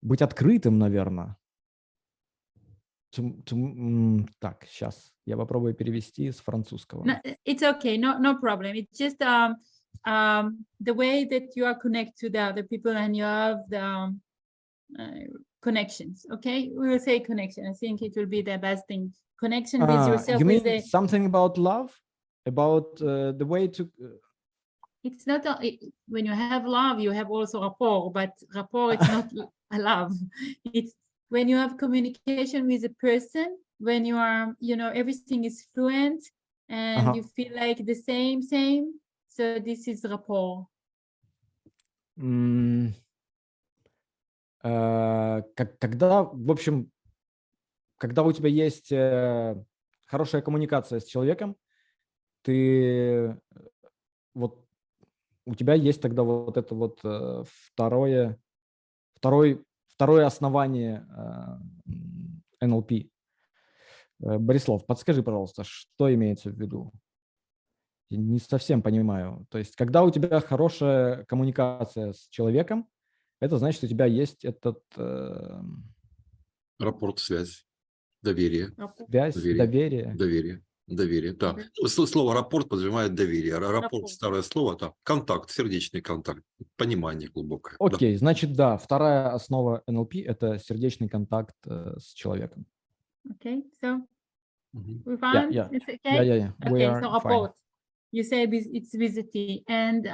быть открытым, наверное. Так, сейчас я попробую перевести с французского. No, it's okay, no problem. It's just the way that you are connected to the other people and you have the connections. Okay, we will say connection. I think it will be the best thing. Connection with yourself. You mean something about love? About the way to... It's not when you have love, you have also rapport, but rapport it's not a love. It's when you have communication with a person, when you are, everything is fluent and you feel like the same. So this is rapport. Когда, в общем, когда у тебя есть хорошая коммуникация с человеком, ты вот у тебя есть тогда вот это вот второе основание НЛП. Борислав, подскажи, пожалуйста, что имеется в виду? Я не совсем понимаю. То есть, когда у тебя хорошая коммуникация с человеком, это значит, у тебя есть этот Рапорт, связь, доверие, связь, доверие. доверие. Да. Слово рапорт подразумевает доверие. Рапорт, старое слово, это контакт, сердечный контакт, понимание глубокое. Окей, значит, да, вторая основа НЛП – это сердечный контакт с человеком. Okay, so we Yeah, found yeah, it's okay. yeah. We Okay, are so fine. about you say it's visiting, and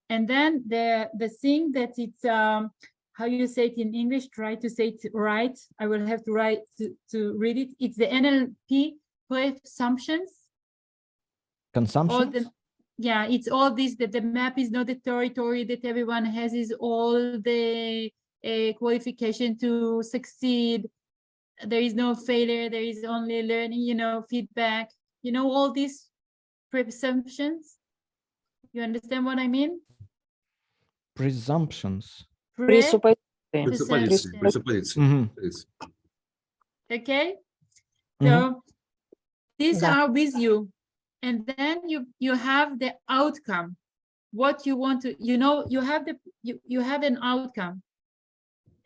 then the thing that it's how you say it in English. Try to say it right. I will have to write to read it. It's the NLP presumptions. Consumption. Yeah, it's all this, that the map is not the territory, that everyone has is all the qualification to succeed. There is no failure, there is only learning, feedback, all these presumptions. You understand what I mean? Presumptions. Пресуппозиции. Okay, so these are with you, and then you have the outcome. What you want to, you have you have an outcome,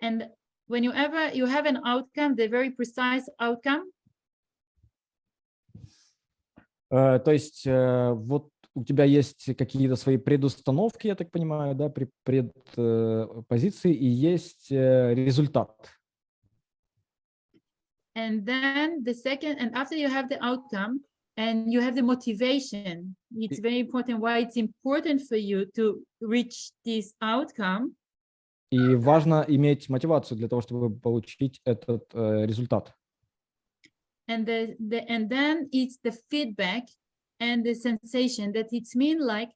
and whenever you have an outcome, the very precise outcome. То есть вот у тебя есть какие-то свои предустановки, я так понимаю, да, предпозиции, и есть результат. And then the second, and after you have the outcome and you have the motivation, it's very important why it's important for you to reach this outcome. И важно иметь мотивацию для того, чтобы получить этот результат. And then it's the feedback and the sensation that it's mean like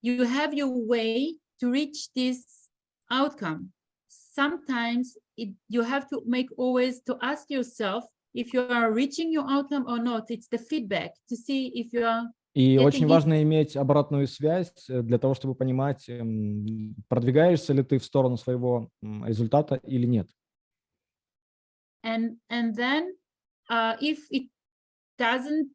you have your way to reach this outcome. Sometimes you have to make always to ask yourself if you are reaching your outcome or not. It's the feedback to see if you are. И очень важно иметь обратную связь для того, чтобы понимать, продвигаешься ли ты в сторону своего результата или нет. And then if it doesn't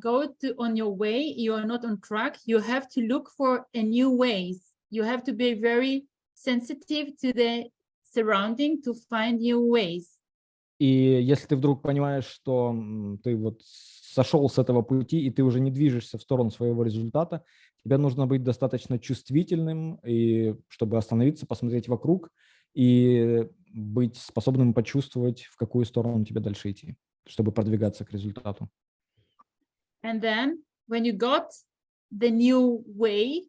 go on your way, you are not on track, you have to look for a new ways. You have to be very sensitive to the surrounding to find new ways. И если ты вдруг понимаешь, что ты вот сошел с этого пути, и ты уже не движешься в сторону своего результата, тебе нужно быть достаточно чувствительным, и чтобы остановиться, посмотреть вокруг и быть способным почувствовать, в какую сторону тебе дальше идти, чтобы продвигаться к результату. And then when you got the new way,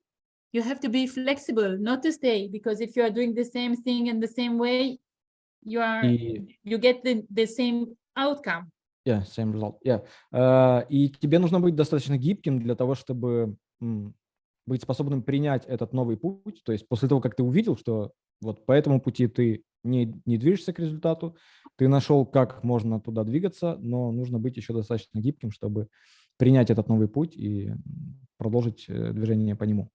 you have to be flexible, not to stay, because if you are doing the same thing in the same way, you get the same outcome. Yeah, same result. Yeah. И тебе нужно быть достаточно гибким для того, чтобы быть способным принять этот новый путь. То есть после того, как ты увидел, что вот по этому пути ты не движешься к результату, ты нашел, как можно туда двигаться, но нужно быть еще достаточно гибким, чтобы принять этот новый путь и продолжить движение по нему.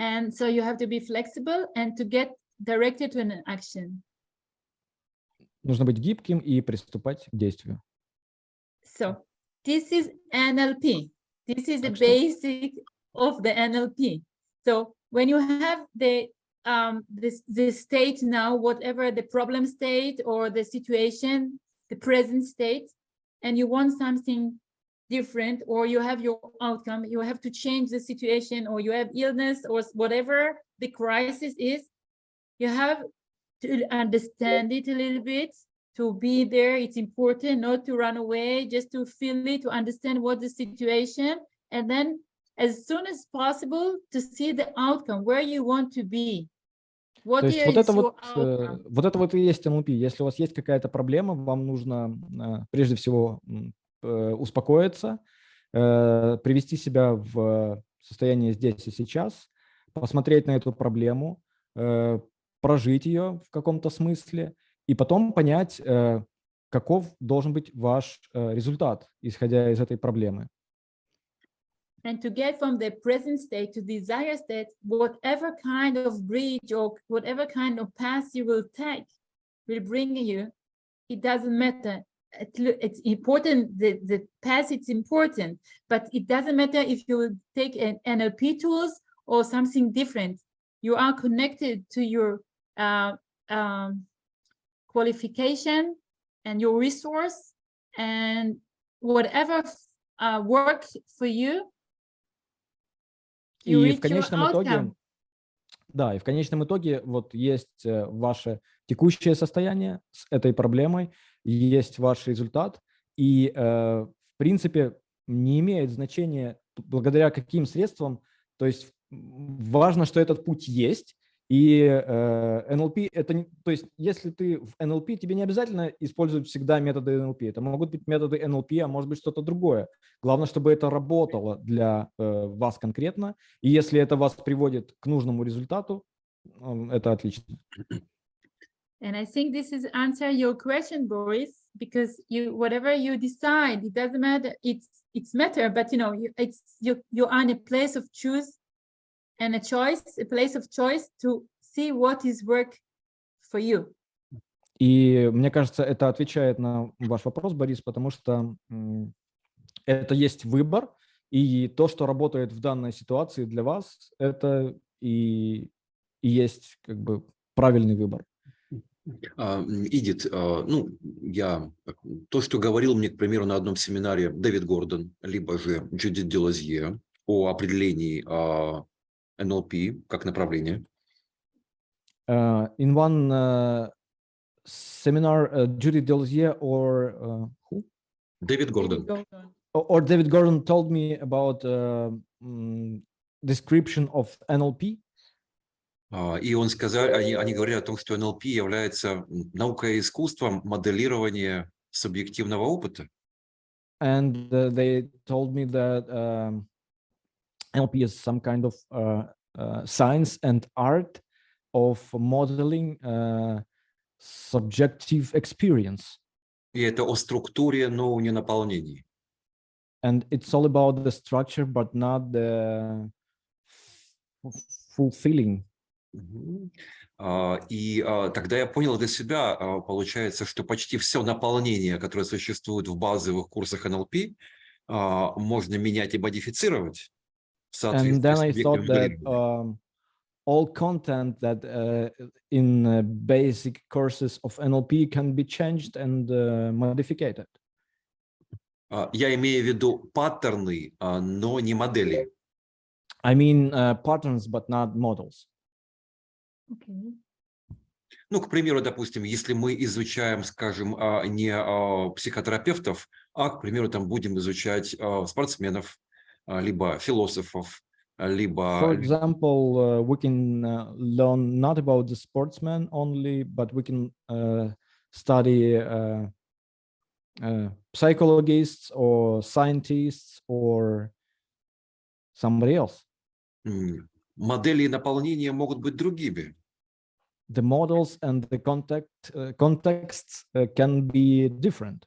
And so you have to be flexible and to get directed to an action. Нужно быть гибким и приступать к действию. So this is NLP. This is the basic of the NLP. So when you have the state now, whatever the problem state or the situation, the present state, and you want something different, or you have your outcome, you have to change the situation, or you have illness or whatever the crisis is, you have to understand it a little bit, to be there. It's important not to run away, just to feel it, to understand what the situation, and then as soon as possible to see the outcome, where you want to be. То есть вот это вот и есть НЛП. Если у вас есть какая-то проблема, вам нужно прежде всего успокоиться, привести себя в состояние здесь и сейчас, посмотреть на эту проблему, прожить ее в каком-то смысле, и потом понять, каков должен быть ваш результат, исходя из этой проблемы. And to get from the present state to desire state, whatever kind of bridge or whatever kind of path you will take will bring you, it doesn't matter. It's important, the path is important, but it doesn't matter if you will take an NLP tools or something different. You are connected to your qualification and your resource, and whatever works for you. И в конечном итоге, да, и в конечном итоге вот есть ваше текущее состояние с этой проблемой, есть ваш результат, и в принципе не имеет значения, благодаря каким средствам, то есть важно, что этот путь есть, и NLP это, то есть если ты в NLP, тебе не обязательно использовать всегда методы NLP, это могут быть методы NLP, а может быть что-то другое. Главное, чтобы это работало для вас конкретно, и если это вас приводит к нужному результату, это отлично. And I think this is answer your question, Boris, because whatever you decide, it doesn't matter. It's matter, but you're in a place of choose and a place of choice to see what is work for you. И мне кажется, это отвечает на ваш вопрос, Борис, потому что это есть выбор, и то, что работает в данной ситуации для вас, это и есть как бы правильный выбор. Идит, то, что говорил мне, к примеру, на одном семинаре Дэвид Гордон, либо же Джудит Делазье о определении NLP как направление. In one seminar, Judith Delzier or who? Дэвид Гордон. Or David Gordon told me about description of NLP. И он сказал, они говорили о том, что NLP является наукой и искусством моделирования субъективного опыта. And they told me that NLP is some kind of science and art of modeling subjective experience. И это о структуре, но не наполнении. And it's all about the structure, but not the fulfilling. И тогда я понял для себя, получается, что почти все наполнение, которое существует в базовых курсах NLP, можно менять и модифицировать в соответствии с субъектным моделированием. All content that in basic courses of NLP can be changed and modified. Я имею в виду паттерны, но не модели. I mean patterns, but not models. Okay. Ну, к примеру, допустим, если мы изучаем, скажем, не психотерапевтов, а, к примеру, там будем изучать спортсменов, либо философов, либо... For example, we can learn not about the sportsman only, but we can study psychologists or scientists or somebody else. Модели наполнения могут быть другими. The models and the contexts can be different.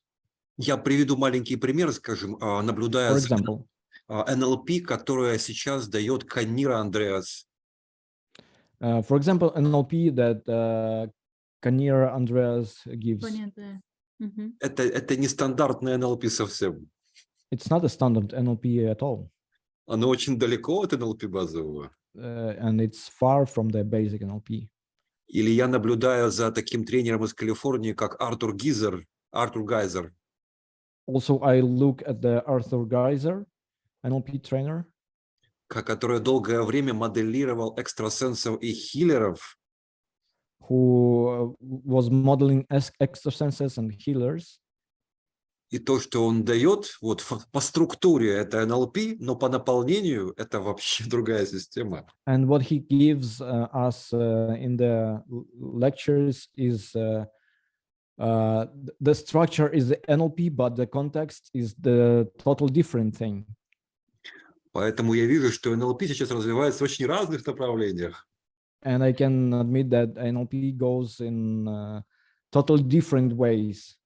Я приведу маленький пример, скажем, наблюдая за NLP, которое сейчас дает Канира Андреас. For example, NLP that Kanira Andreas gives. Это не стандартное NLP совсем. It's not a standard NLP at all. Оно очень далеко от NLP базового. And it's far from the basic NLP. Или я наблюдаю за таким тренером из Калифорнии, как Артур Гайзер. Also, I look at the Arthur Geiser, NLP trainer, который долгое время моделировал экстрасенсов и хиллеров. Who was modeling extrasenses and healers. И то, что он дает, вот по структуре это NLP, но по наполнению это вообще другая система. And what he gives us in the lectures is the structure is the NLP, but the context is the total different thing. Поэтому я вижу, что NLP сейчас развивается в очень разных направлениях. And I can admit that NLP goes in totally different ways.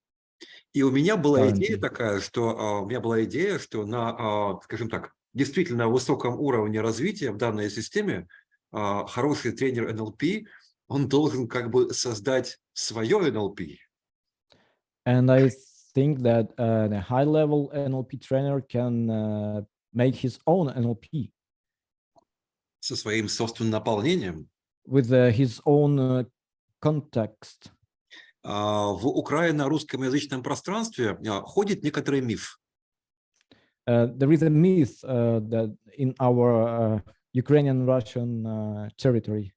И у меня была идея Currently. такая, что на, скажем так, действительно высоком уровне развития в данной системе хороший тренер NLP, он должен как бы создать свое NLP. And I think that a high-level NLP trainer can make his own NLP Со своим собственным наполнением. with his own context. В украино-русскоязычном пространстве ходит некоторый миф. There is a myth that in our Ukrainian-Russian territory.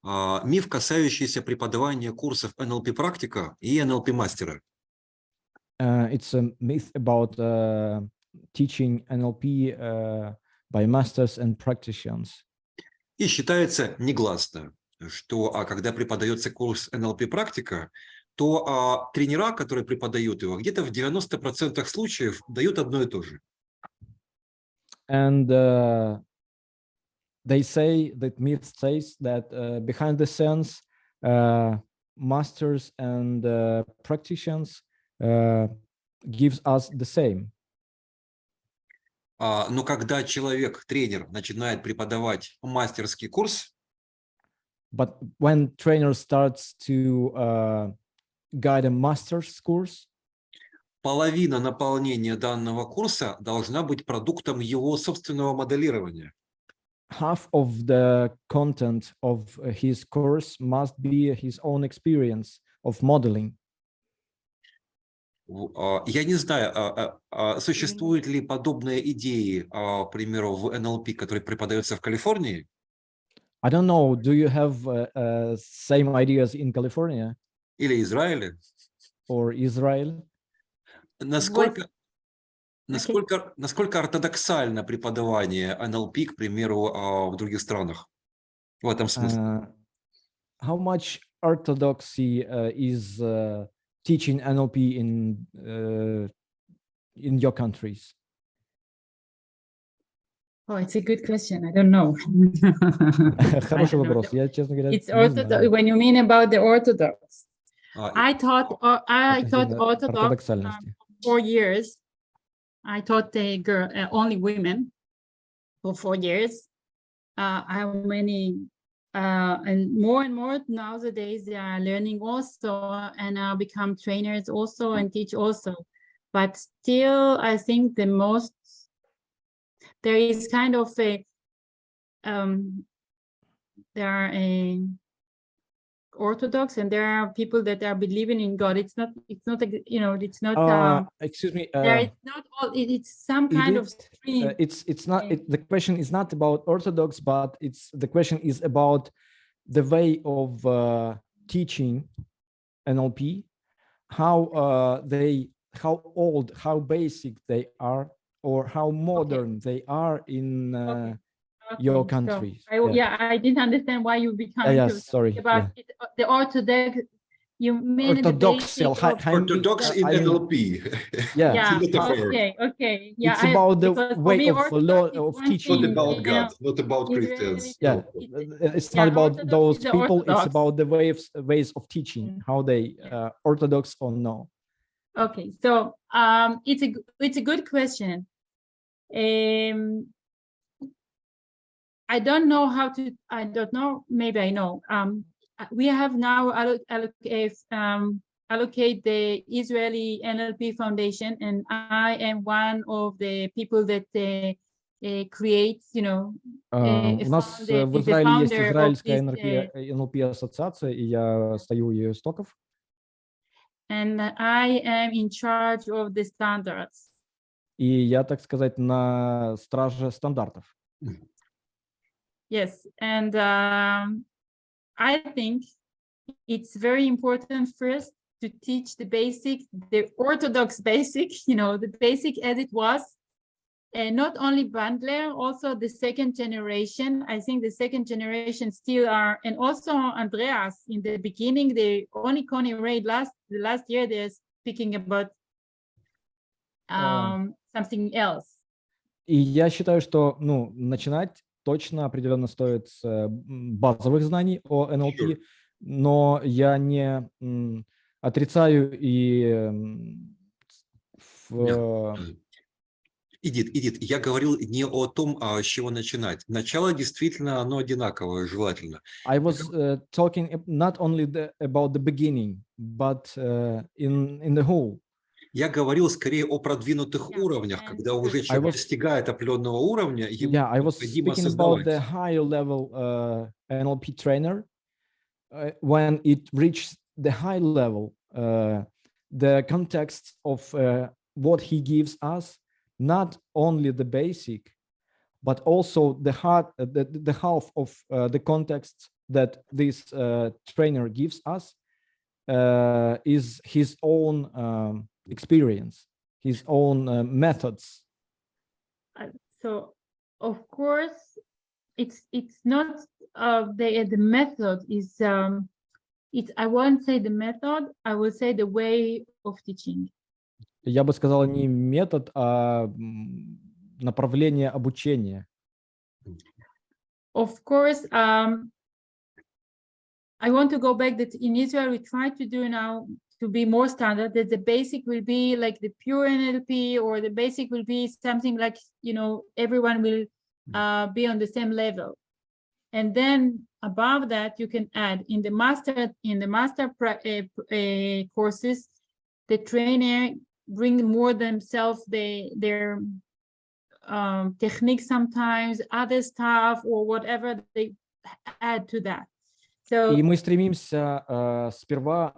Миф, касающийся преподавания курсов NLP-практика и NLP-мастера. It's a myth about teaching NLP by masters and practitioners. И считается негласно, что когда преподается курс NLP-практика, то тренера, которые преподают его, где-то в 90% случаев дают одно и то же. And they say, that myth says that behind the scenes, masters and practitioners gives us the same. Но когда человек, тренер, начинает преподавать мастерский курс, But when trainer starts to guide a master's course, половина наполнения данного курса должна быть продуктом его собственного моделирования. half of the content of his course must be his own experience of modeling. Я не знаю, существуют ли подобные идеи, к примеру, в NLP, который преподается в Калифорнии? I don't know, do you have same ideas in California Или Израиле? or Israel? Насколько ортодоксально преподавание NLP, к примеру, в других странах? В этом смысле. How much orthodoxy is teaching NLP in your countries? Oh, it's a good question. I don't know. Хороший вопрос. Я, честно говоря, It's не orthodox. знаю. When you mean about the Orthodox, I taught Относительно Orthodox ортодоксальности. 4 years. I taught the girl only women for 4 years. How many and more nowadays they are learning also and now become trainers also and teach also. But still, I think the most there is kind of a there are a Orthodox and there are people that are believing in God. It's not you know, it's not Excuse me. there is not all it's some kind of stream. It's not the question is not about Orthodox, but the question is about the way of teaching NLP, how old, how basic they are, or how modern they are in your country. So, I didn't understand why you become yes, sorry. about it, the Orthodox. You mean Orthodox the Orthodox in NLP. Yeah. Okay. Yeah, it's about the because way of law is of one teaching. Not thing, about you God, know, not about Christians. Yeah, it's not about Orthodox those is the people. It's Orthodox. about the ways of teaching, how they Orthodox or no. Okay, so it's a good question. I don't know how to. I don't know. Maybe I know. We have now allocate the Israeli NLP Foundation, and I am one of the people that creates, you know. У нас в Израиле есть израильская NLP ассоциация, и я стою у ее истоков. And I am in charge of the standards. И я, так сказать, на страже стандартов. Yes, and I think it's very important first to teach the Orthodox basic, you know, the basic as it was, and not only Bandler, also the second generation. I think the second generation still are, and also Andreas in the beginning, the only Connie Ray last year, they're speaking about something else. И я считаю, что, начинать точно, определенно стоит с базовых знаний о NLP, Sure. но я не отрицаю и Идит, я говорил не о том, с чего начинать. Начало действительно, оно одинаковое, желательно. I was talking not only about the beginning, but in the whole. Я говорил скорее о продвинутых Yeah, уровнях, and когда уже человек достигает определенного уровня, ему I was необходимо speaking about the осознавать. higher level NLP trainer. When it reached the high level, the context of what he gives us, not only the basic, but also the half of the context that this trainer gives us is his own experience, his own methods. So, of course, it's not the method is I won't say the method, I will say the way of teaching. Я бы сказала не метод, а направление обучения. Of course, I want to go back that in Israel we try to do now to be more standard, that the basic will be like the pure NLP, or the basic will be something like, you know, everyone will be on the same level. And then above that, you can add in the master courses, the trainer bring more themselves, their techniques sometimes, other stuff or whatever they add to that. So, И мы стремимся сперва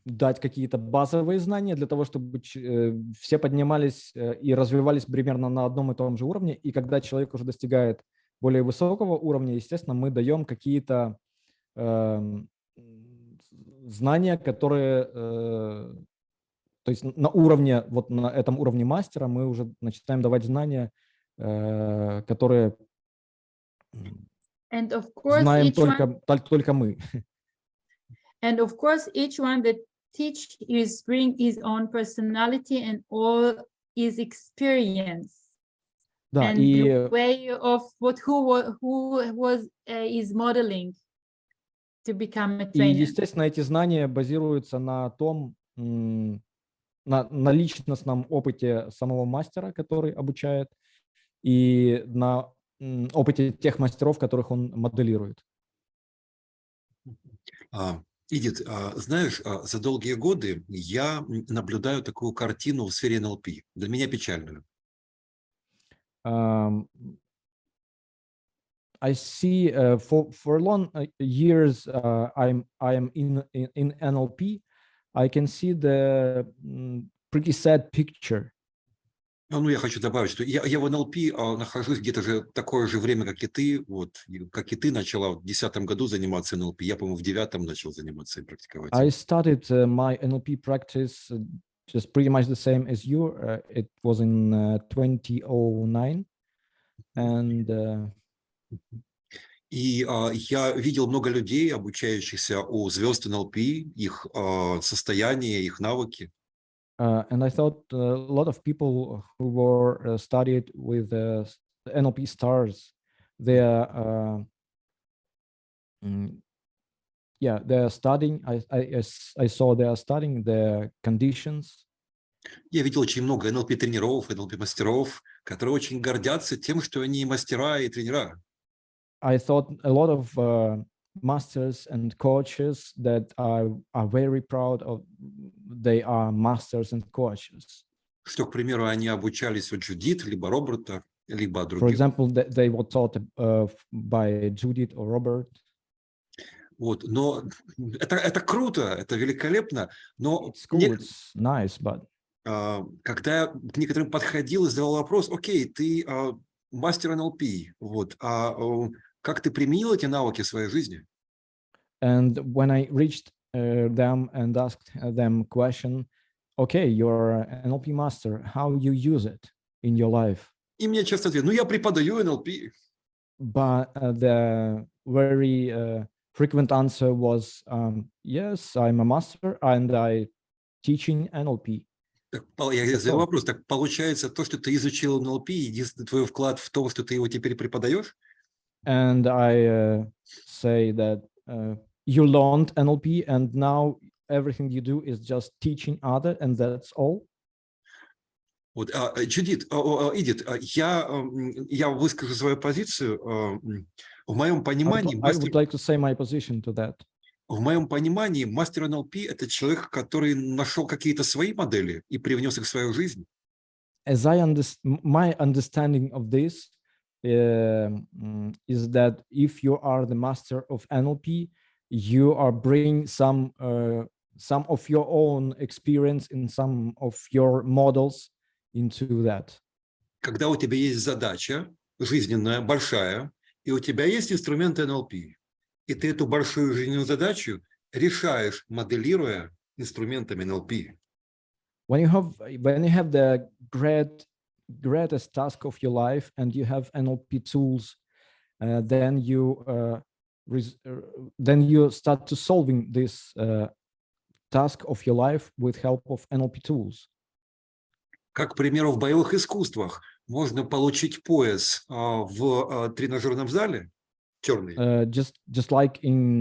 дать какие-то базовые знания для того, чтобы все поднимались и развивались примерно на одном и том же уровне. И когда человек уже достигает более высокого уровня, естественно, мы даем какие-то знания, которые, то есть на уровне, вот на этом уровне мастера мы уже начинаем давать знания, которые and of course, знаем только мы. And of course, each one that teach is bring his own personality and all his experience. Да, and и the way of who was is modeling to become a И, trainer. естественно, эти знания базируются на том, на личностном опыте самого мастера, который обучает, и на опыте тех мастеров, которых он моделирует. Идит, знаешь, за долгие годы я наблюдаю такую картину в сфере НЛП, для меня печальную. I see for long years I am in NLP. I can see the pretty sad picture. Ну, я хочу добавить, что я в НЛП нахожусь где-то же такое же время, как и ты. Вот, как и ты начала в 2010 году заниматься НЛП. Я, по-моему, в 2009 начал заниматься и практиковать. I started my NLP practice just pretty much the same as you. It was in 2009. And И я видел много людей, обучающихся у звезд НЛП, их состояние, их навыки. And I thought a lot of people who were studied with the NLP stars, they're studying. I saw they are studying the conditions. Я видел очень много НЛП-тренеров, НЛП-мастеров, которые очень гордятся тем, что они мастера и тренера. I thought a lot of masters and coaches that are very proud of they are masters and coaches. Что, к примеру, они обучались у Идит, либо Роберта, либо от For других. example, they were taught by Judith or Robert. Вот, но это круто, это великолепно, но It's cool, it's nice, but когда я к некоторым подходил и задавал вопрос: окей, ты мастер НЛП, вот, как ты применил эти навыки в своей жизни? And when I reached them and asked them question, okay, you're an NLP master, how you use it in your life? И мне часто ответ: ну, я преподаю НЛП. But the very frequent answer was, yes, I'm a master and I teaching NLP. Я задаю вопрос: так получается, то, что ты изучил НЛП, единственный твой вклад в том, что ты его теперь преподаешь? and I say that you learned NLP, and now everything you do is just teaching other, and that's all. Вот, Джудит, Идит, я выскажу свою позицию. В моем понимании, I would like to say my position to that. в моем понимании мастер НЛП – это человек, который нашел какие-то свои модели и привнес их в свою жизнь. As I my understanding of this is that if you are the master of NLP, you are bringing some of your own experience in some of your models into that. Когда у тебя есть задача жизненная, большая, и у тебя есть инструменты НЛП, и ты эту большую жизненную задачу решаешь, моделируя инструментами НЛП. When you have the greatest task of your life and you have NLP tools, then you start to solving this task of your life with help of NLP tools. Как, к примеру, в боевых искусствах можно получить пояс в тренажерном зале черный. Just like in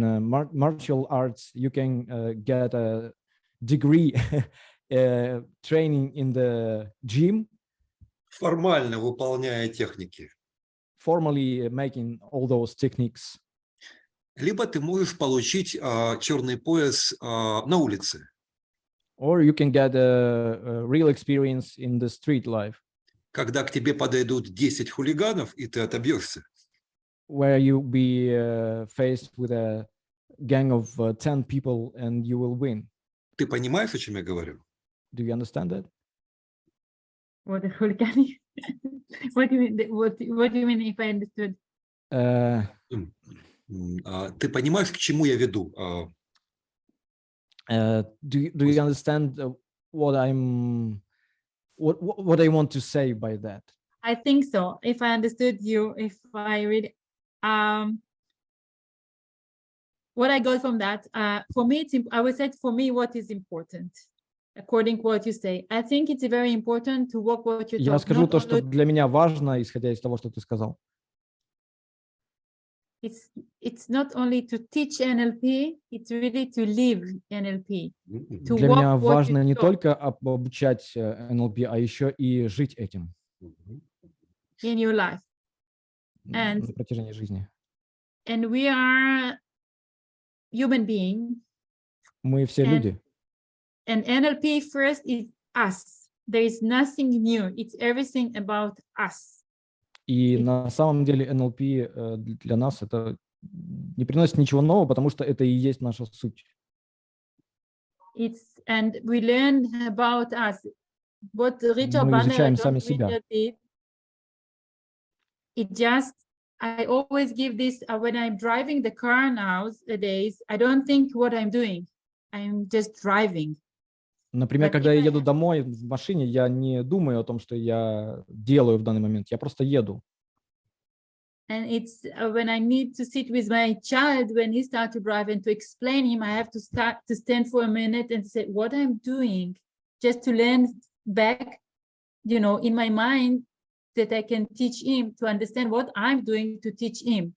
martial arts, you can get a degree training in the gym. Формально выполняя техники. Formally making all those techniques. Либо ты можешь получить черный пояс на улице. Or you can get a real experience in the street life. Когда к тебе подойдут 10 хулиганов, и ты отобьешься. Where you'll be faced with a gang of 10 people and you will win. Ты понимаешь, о чем я говорю? Do you understand that? What the hooligan? What do you mean? What do you mean if I understood? Ты понимаешь, к чему я веду? Do you understand what I want to say by that? I think so. If I understood you, if I read, what I got from that, for me, I would say for me, what is important, according to what you say. I think it's very important to work what you talk. Я скажу то, что для меня важно, исходя из того, что ты сказал. It's not only to teach NLP, it's really to live NLP. Для меня важно не только обучать NLP, а еще и жить этим. In your life. На протяжении жизни. And we are human beings. Мы все люди. And NLP first is us. There is nothing new. It's everything about us. И на самом деле NLP для нас это не приносит ничего нового, потому что это и есть наша суть. And we learn about us. What Richard Мы изучаем сами Banner себя. did, I always give this when I'm driving the car nowadays. I don't think what I'm doing. I'm just driving. Например, когда я еду домой в машине, я не думаю о том, что я делаю в данный момент. Я просто еду. And it's when I need to sit with my child when he starts to drive and to explain him, I have to stand for a minute and say what I'm doing, just to learn back, in my mind that I can teach him to understand what I'm doing to teach him.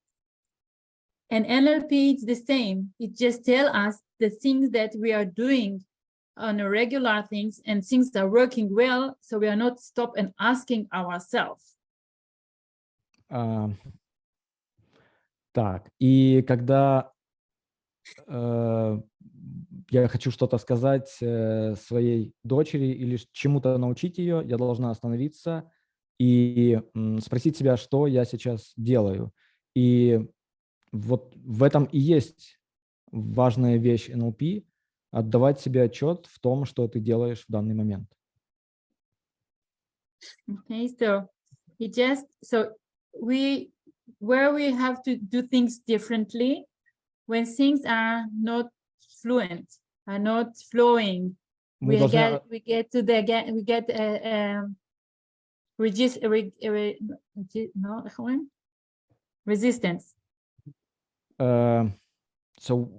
And NLP is the same. It just tells us the things that we are doing on a regular things and things that are working well, so we are not stop and asking ourselves. Так, и когда я хочу что-то сказать своей дочери или чему-то научить ее, я должна остановиться и спросить себя, что я сейчас делаю. И вот в этом и есть важная вещь NLP – отдавать себе отчет в том, что ты делаешь в данный момент. Okay, where we have to do things differently, when things are not fluent, are not flowing, we get resistance. So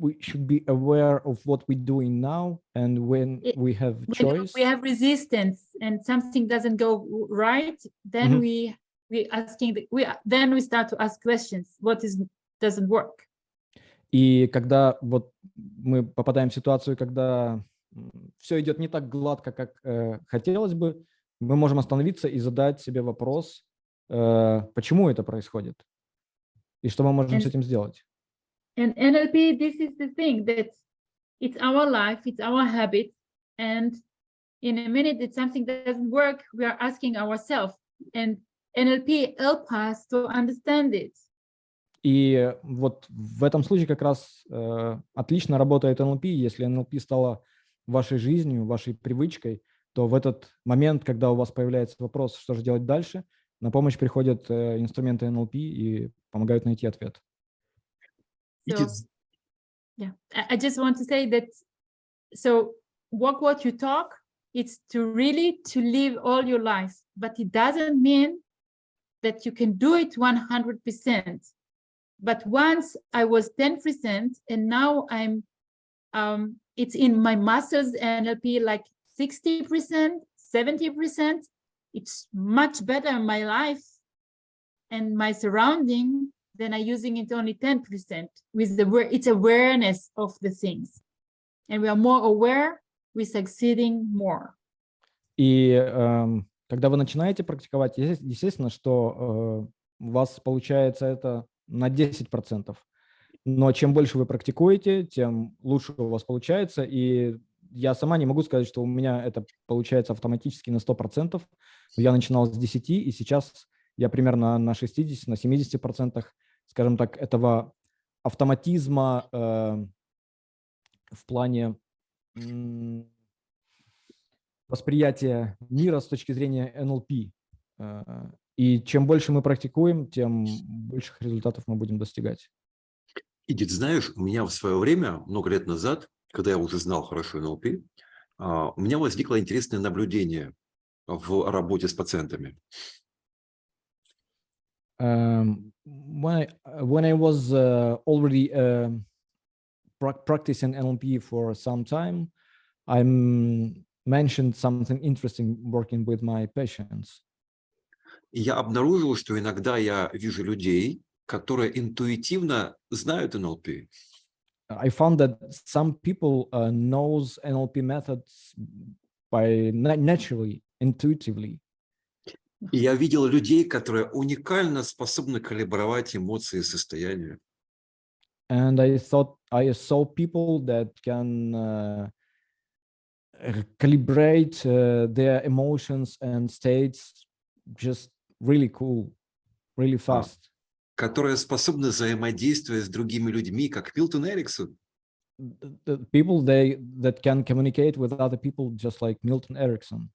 we should be aware of what we're doing now, and when we have choice. We have resistance and something doesn't go right, then we then we start to ask questions. What doesn't work? И когда вот мы попадаем в ситуацию, когда все идет не так гладко, как хотелось бы, мы можем остановиться и задать себе вопрос, почему это происходит, и что мы можем с этим сделать. And NLP, this is the thing, that it's our life, it's our habit, and in a minute that something doesn't work, we are asking ourselves, and NLP help us to understand it. И вот в этом случае как раз отлично работает NLP. Если NLP стало вашей жизнью, вашей привычкой, то в этот момент, когда у вас появляется вопрос, что же делать дальше, на помощь приходят инструменты NLP и помогают найти ответ. So, yeah, I just want to say that, so walk what you talk, it's to live all your life, but it doesn't mean that you can do it 100%. But once I was 10%, and now I'm, it's in my master's NLP like 60%, 70%. It's much better in my life and my surrounding than I using it only 10%. With it's awareness of the things, and we are more aware, we're succeeding more. И когда вы начинаете практиковать, естественно, что у вас получается это на 10%. Но чем больше вы практикуете, тем лучше у вас получается. И я сама не могу сказать, что у меня это получается автоматически на 100%. Я начинал с 10, и сейчас я примерно на 60, на 70%, скажем так, этого автоматизма в плане восприятия мира с точки зрения NLP. И чем больше мы практикуем, тем больших результатов мы будем достигать. Идит, знаешь, у меня в свое время, много лет назад, когда я уже знал хорошо НЛП, у меня возникло интересное наблюдение в работе с пациентами. When I was already practicing NLP for some time, I mentioned something interesting working with my patients. И я обнаружил, что иногда я вижу людей, которые интуитивно знают НЛП. I found that some people knows NLP methods by naturally, intuitively. И я видел людей, которые уникально способны калибровать эмоции и состояния. And I saw people that can calibrate their emotions and states just really cool, really fast. Которые способны взаимодействовать с другими людьми, как Милтон Эриксон. The people that can communicate with other people, just like Milton Erickson.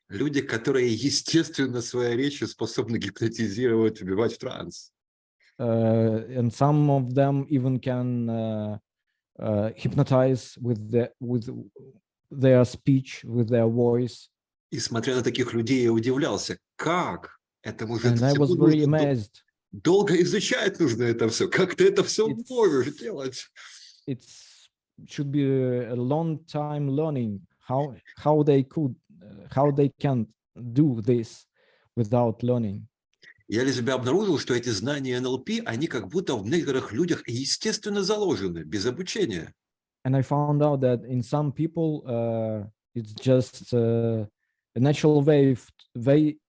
Люди, которые, естественно, своей речью способны гипнотизировать, убивать в транс. And some of them even can hypnotize with their speech, with their voice. И смотря на таких людей, я удивлялся, как это может... And I was very amazed. Долго изучать нужно это все. Как ты это все можешь делать? It should be a long time learning how they can do this without learning. Я для себя обнаружил, что эти знания НЛП, они как будто в некоторых людях естественно заложены, без обучения. And I found out that in some people it's just a natural way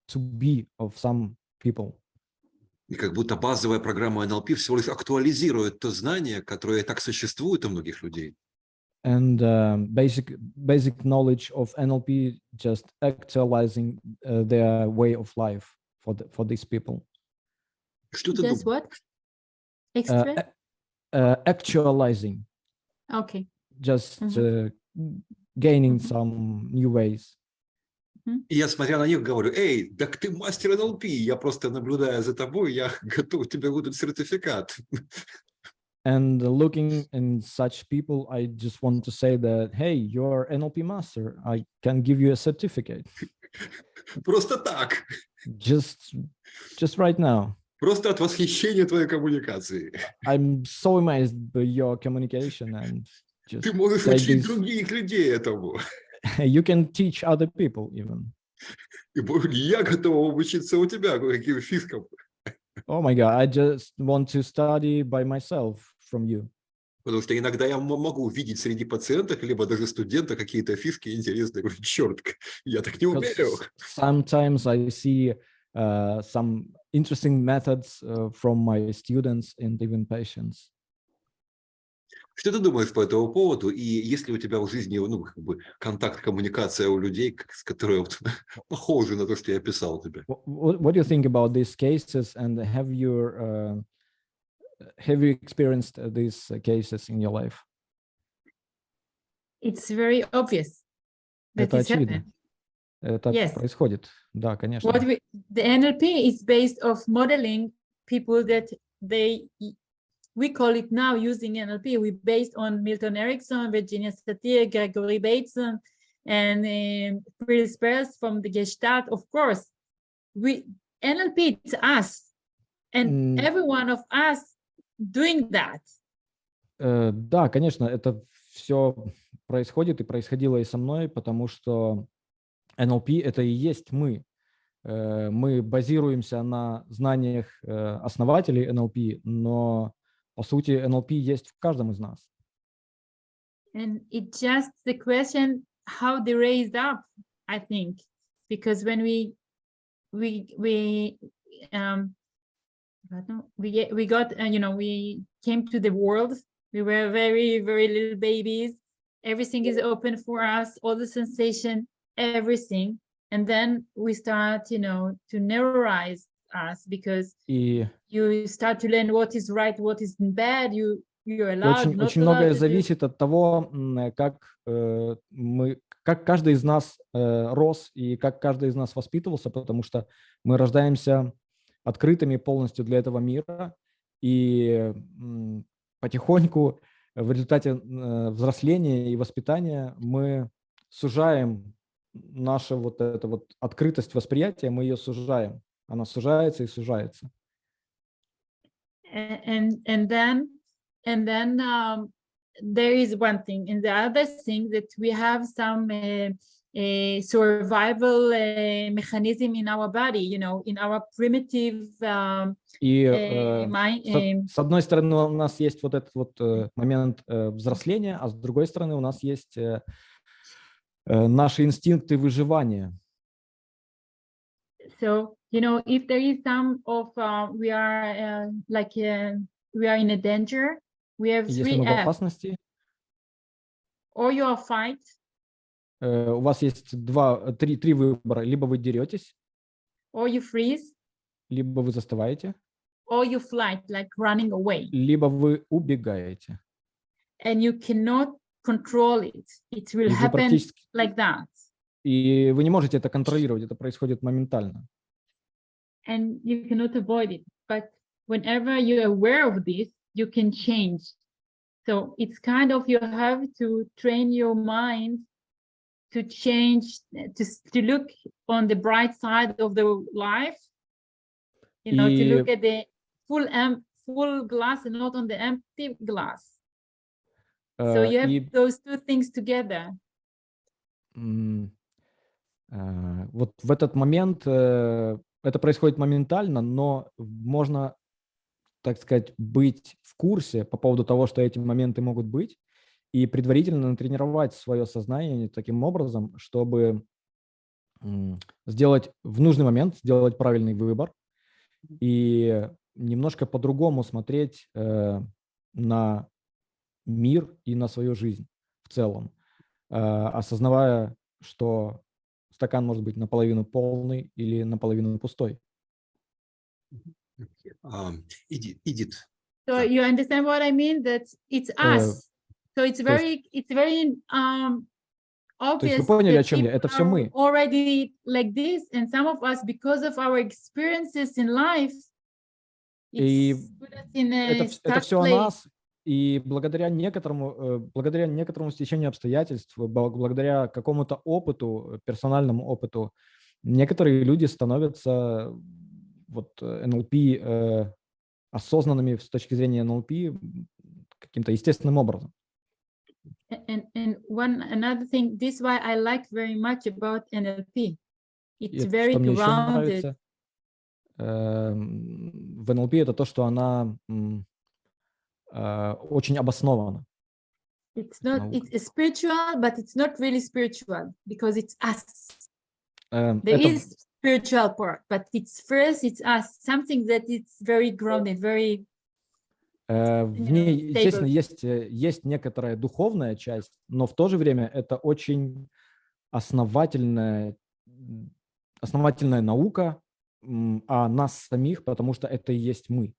to be of some people. И как будто базовая программа НЛП всего лишь актуализирует то знание, которое так существует у многих людей. And basic knowledge of NLP just actualizing their way of life for these people. Что ты Just думаешь? what? Extra? Actualizing. Okay. Just gaining some new ways. И я, смотря на них, говорю, эй, так ты мастер НЛП, я просто наблюдаю за тобой, я готов тебе выдать сертификат. And looking in such people, I just want to say that, hey, you're NLP master. I can give you a certificate. Просто так. Just right now. Просто от восхищения твоей коммуникации. I'm so amazed by your communication and just Ты можешь учить других людей этому. You can teach other people even. И я готов обучиться у тебя каким фишкам. Oh my God, I just want to study by myself from you. Потому что иногда я могу увидеть среди пациентов, либо даже студентов какие-то фишки интересные. Говорю, черт, я так не умею. Sometimes I see some interesting methods from my students and even patients. Что ты думаешь по этому поводу? И есть ли у тебя в жизни контакт, коммуникация у людей, с которые похожи на то, что я описал тебе? What do you think about these cases, and have you experienced these cases in your life? It's very obvious that Это it's очевидно. happening. Это Yes. происходит. Да, конечно. The NLP is based of modeling people that we call it now using NLP. We based on Milton Erickson, Virginia Satir, Gregory Bateson, and Fritz Perls from the Gestalt. Of course, NLP it's us, and every one of us doing that. Да, конечно, это все происходит и происходило и со мной, потому что NLP это и есть мы. Мы базируемся на знаниях основателей NLP, но по сути NLP есть в каждом из нас. And it's just the question how they raised up, I think, because when we got we came to the world, we were very, very little babies. Everything is open for us, all the sensation, everything. And then we start, to neuralize us because you start to learn what is right, what is bad. You're allowed, очень многое зависит от того, как каждый из нас рос и как каждый из нас воспитывался, потому что мы рождаемся открытыми полностью для этого мира, и потихоньку в результате взросления и воспитания мы сужаем нашу эту открытость восприятия, мы ее сужаем. Она сужается и сужается. And then there is one thing, and the other thing that we have some survival mechanism in our body, in our primitive mind. С одной стороны, у нас есть этот момент взросления, а с другой стороны, у нас есть наши инстинкты выживания. So, if there is some of we are we are in a danger, we have Если мы в опасности, or you are fight. У вас есть три выбора: либо вы деретесь, or you freeze, либо вы застываете, or you flight, like running away. Либо вы убегаете. And you cannot control it. It will happen like that. И вы не можете это контролировать, это происходит моментально. And you cannot avoid it. But whenever you're aware of this, you can change. So it's kind of, you have to train your mind to change, to look on the bright side of the life, to look at the full glass and not on the empty glass. So you have those two things together. Вот в этот момент это происходит моментально, но можно, так сказать, быть в курсе по поводу того, что эти моменты могут быть, и предварительно натренировать свое сознание таким образом, чтобы сделать в нужный момент, сделать правильный выбор и немножко по-другому смотреть на мир и на свою жизнь в целом, осознавая, что стакан может быть наполовину полный или наполовину пустой. Идит. So you understand what I mean? That it's us. So it's very obvious. Вы поняли, о чем я? Это все мы. Already like this, and some of us, because of our experiences in life, и это все о нас. И благодаря некоторому стечению обстоятельств, благодаря какому-то опыту, персональному опыту, некоторые люди становятся NLP осознанными с точки зрения NLP каким-то естественным образом. And another thing, this is why I like very much about NLP. It's very что мне еще grounded. нравится в НЛП, это то, что она очень обоснована. It's spiritual, but it's not really spiritual because it's us. There is spiritual part, but it's us, something that it's very grounded, very в ней, естественно, stable. есть некоторая духовная часть, но в то же время это очень основательная наука о нас самих, потому что это и есть мы.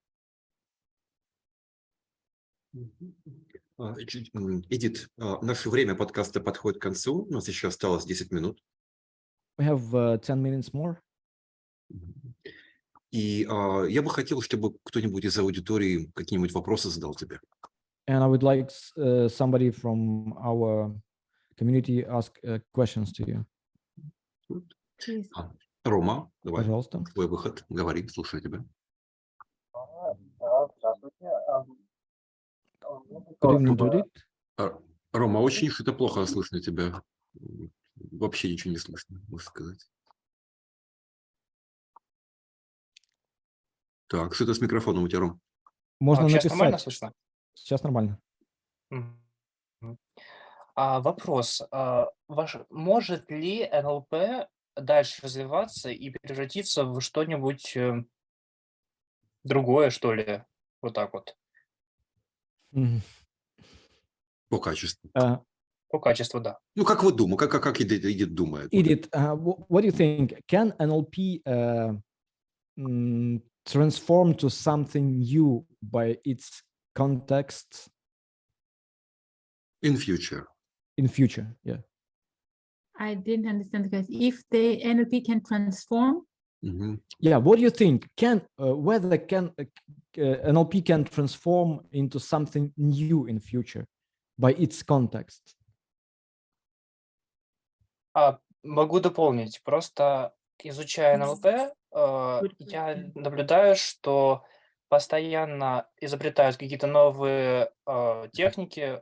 Идит, наше время подкаста подходит к концу. У нас еще осталось 10 минут. We have 10 minutes more. И я бы хотел, чтобы кто-нибудь из аудитории какие-нибудь вопросы задал тебе. And I would like somebody from our community ask questions to you. Рома, давай. Пожалуйста. Твой выход. Говори, слушаю тебя. Здравствуйте. Рома, очень что-то плохо слышно тебя. Вообще ничего не слышно, можно сказать. Так, что это с микрофоном у тебя, Ром? Можно Сейчас написать. нормально слышно? Сейчас нормально. Вопрос. Может ли НЛП дальше развиваться и превратиться в что-нибудь другое, что ли? Вот так вот. По качеству. По качеству, да. Ну, как вы думаете? Как Идит думает? Idit, what do you think? Can NLP transform to something new by its context In future. in future? Yeah. I didn't understand, guys. If the NLP can transform, Yeah. What do you think? Whether NLP can transform into something new in future by its context? Могу дополнить. Просто изучая НЛП, я наблюдаю, что постоянно изобретают какие-то новые техники,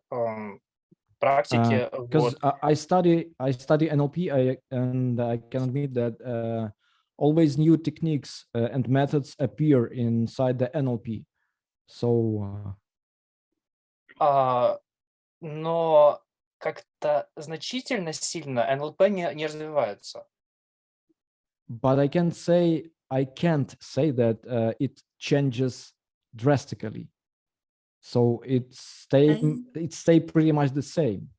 практики. Because I study NLP, and I can admit that always new techniques and methods appear inside the NLP. So. Но как-то значительно сильно НЛП не развивается. But I can't say that it changes drastically. So it stay pretty much the same.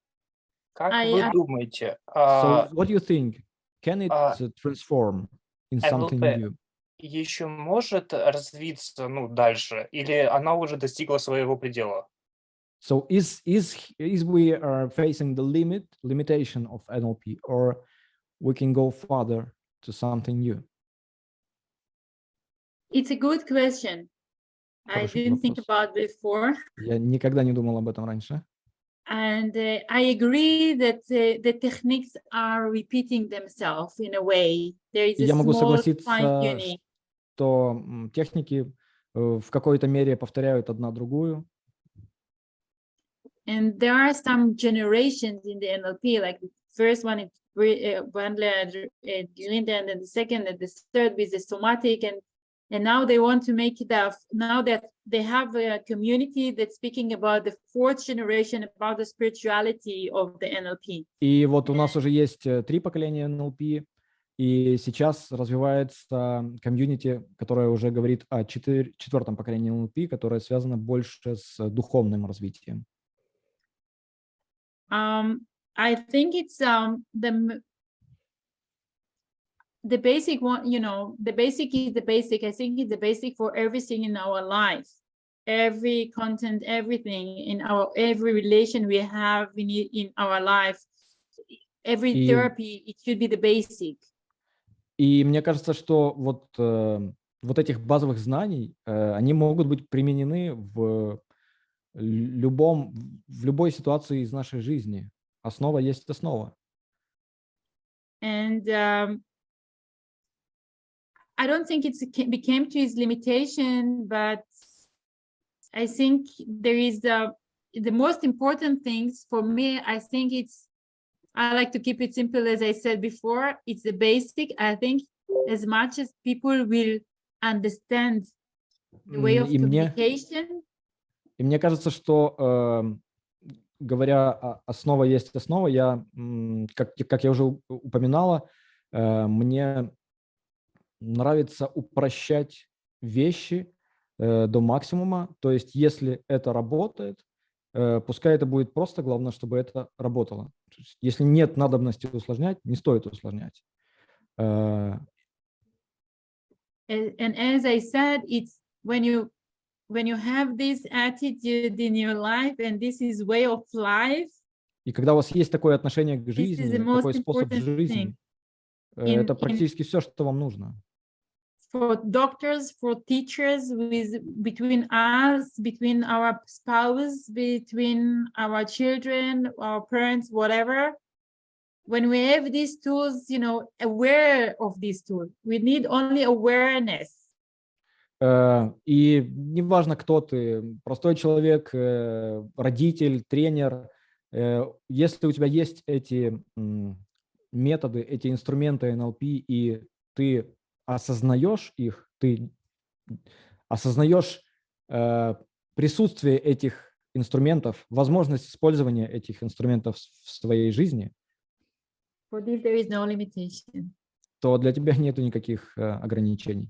Как вы думаете? So what do you think? Can it transform in something new? Еще может развиться, дальше, или она уже достигла своего предела? So is we are facing the limitation of NLP, or we can go further to something new? It's a good question. I didn't think about before. Я никогда не думал об этом раньше. And I agree that the techniques are repeating themselves in a way. There is a Я могу small согласиться, fine-tuning. что техники в какой-то мере повторяют одна другую. And there are some generations in the NLP, like the first one is Bandler, Linda, and then the second and the third with the somatic, and now they want to make it now that they have a community that's speaking about the fourth generation, about the spirituality of the NLP. И вот у нас уже есть 3 поколения NLP, и сейчас развивается комьюнити, которое уже говорит о 4-м поколении NLP, которое связано больше с духовным развитием. I think it's the basic one, the basic is the basic. I think it's the basic for everything in our life, every content, everything in every relation we have in our life, every therapy, it should be the basic. И мне кажется, что вот этих базовых знаний, они могут быть применены в любой ситуации из нашей жизни. Основа есть основа. And I don't think it became to its limitation, but I think there is the most important things for me. I think it's I like to keep it simple, as I said before. It's the basic. I think as much as people will understand the way of communication. И мне кажется, что, говоря, основа есть основа, я, как я уже упоминала, мне нравится упрощать вещи до максимума. То есть, если это работает, пускай это будет просто, главное, чтобы это работало. Если нет надобности усложнять, не стоит усложнять. And as I said, it's when you have this attitude in your life, and this is way of life. И когда у вас есть такое отношение к жизни, такой способ жизни, это практически все, что вам нужно. For doctors, for teachers, between us, between our spouse, between our children, our parents, whatever. When we have these tools, aware of these tools, we need only awareness. И неважно, кто ты, простой человек, родитель, тренер, если у тебя есть эти методы, эти инструменты НЛП, и ты осознаешь их, ты осознаешь присутствие этих инструментов, возможность использования этих инструментов в своей жизни, For this, there is no limitation. то для тебя нету никаких ограничений.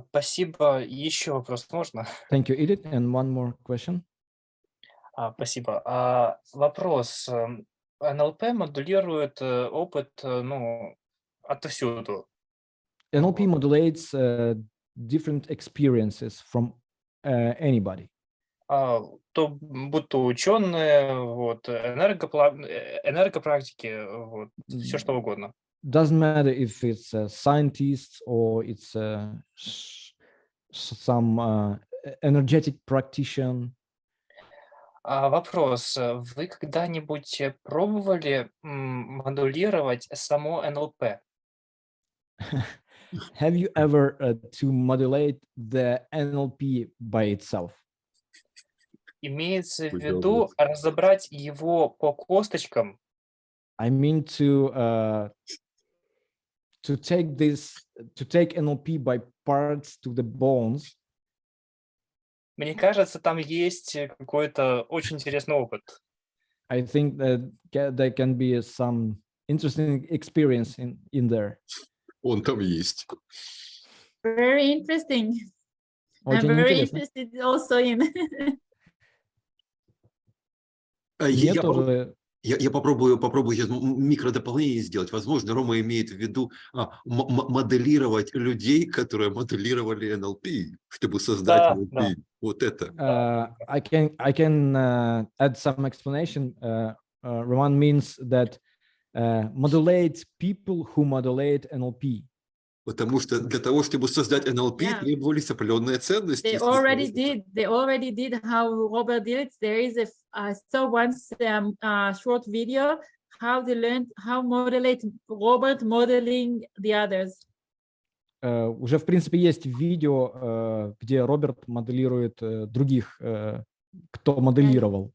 Спасибо. Еще вопрос можно? Thank you, Idit. And one more question. Спасибо. Вопрос. НЛП модулирует опыт, отовсюду. NLP modulates different experiences from anybody. То будто ученые, энергопрактики, все что угодно. Doesn't matter if it's a scientist or it's some energetic practitioner. Вопрос. Вы когда-нибудь пробовали модулировать само НЛП? Have you ever to modulate the NLP by itself? Имеется в виду разобрать его по косточкам. I mean to take NLP by parts to the bones. Мне кажется, там есть какой-то очень интересный опыт. I think that there can be some interesting experience in there. Он там есть. Very interesting. Очень I'm very интересно. interested also in. Я попробую сейчас микродополнение сделать. Возможно, Рома имеет в виду моделировать людей, которые моделировали НЛП, чтобы создать НЛП. Да. Вот это. I can add some explanation. Roman means that modulate people who modulate NLP. Потому что для того, чтобы создать НЛП, требовались определенные ценности. They already did how Robert did it. There is I saw once short video how they learned how modulate Robert modeling the others. Уже, в принципе, есть видео, где Роберт моделирует других, кто моделировал.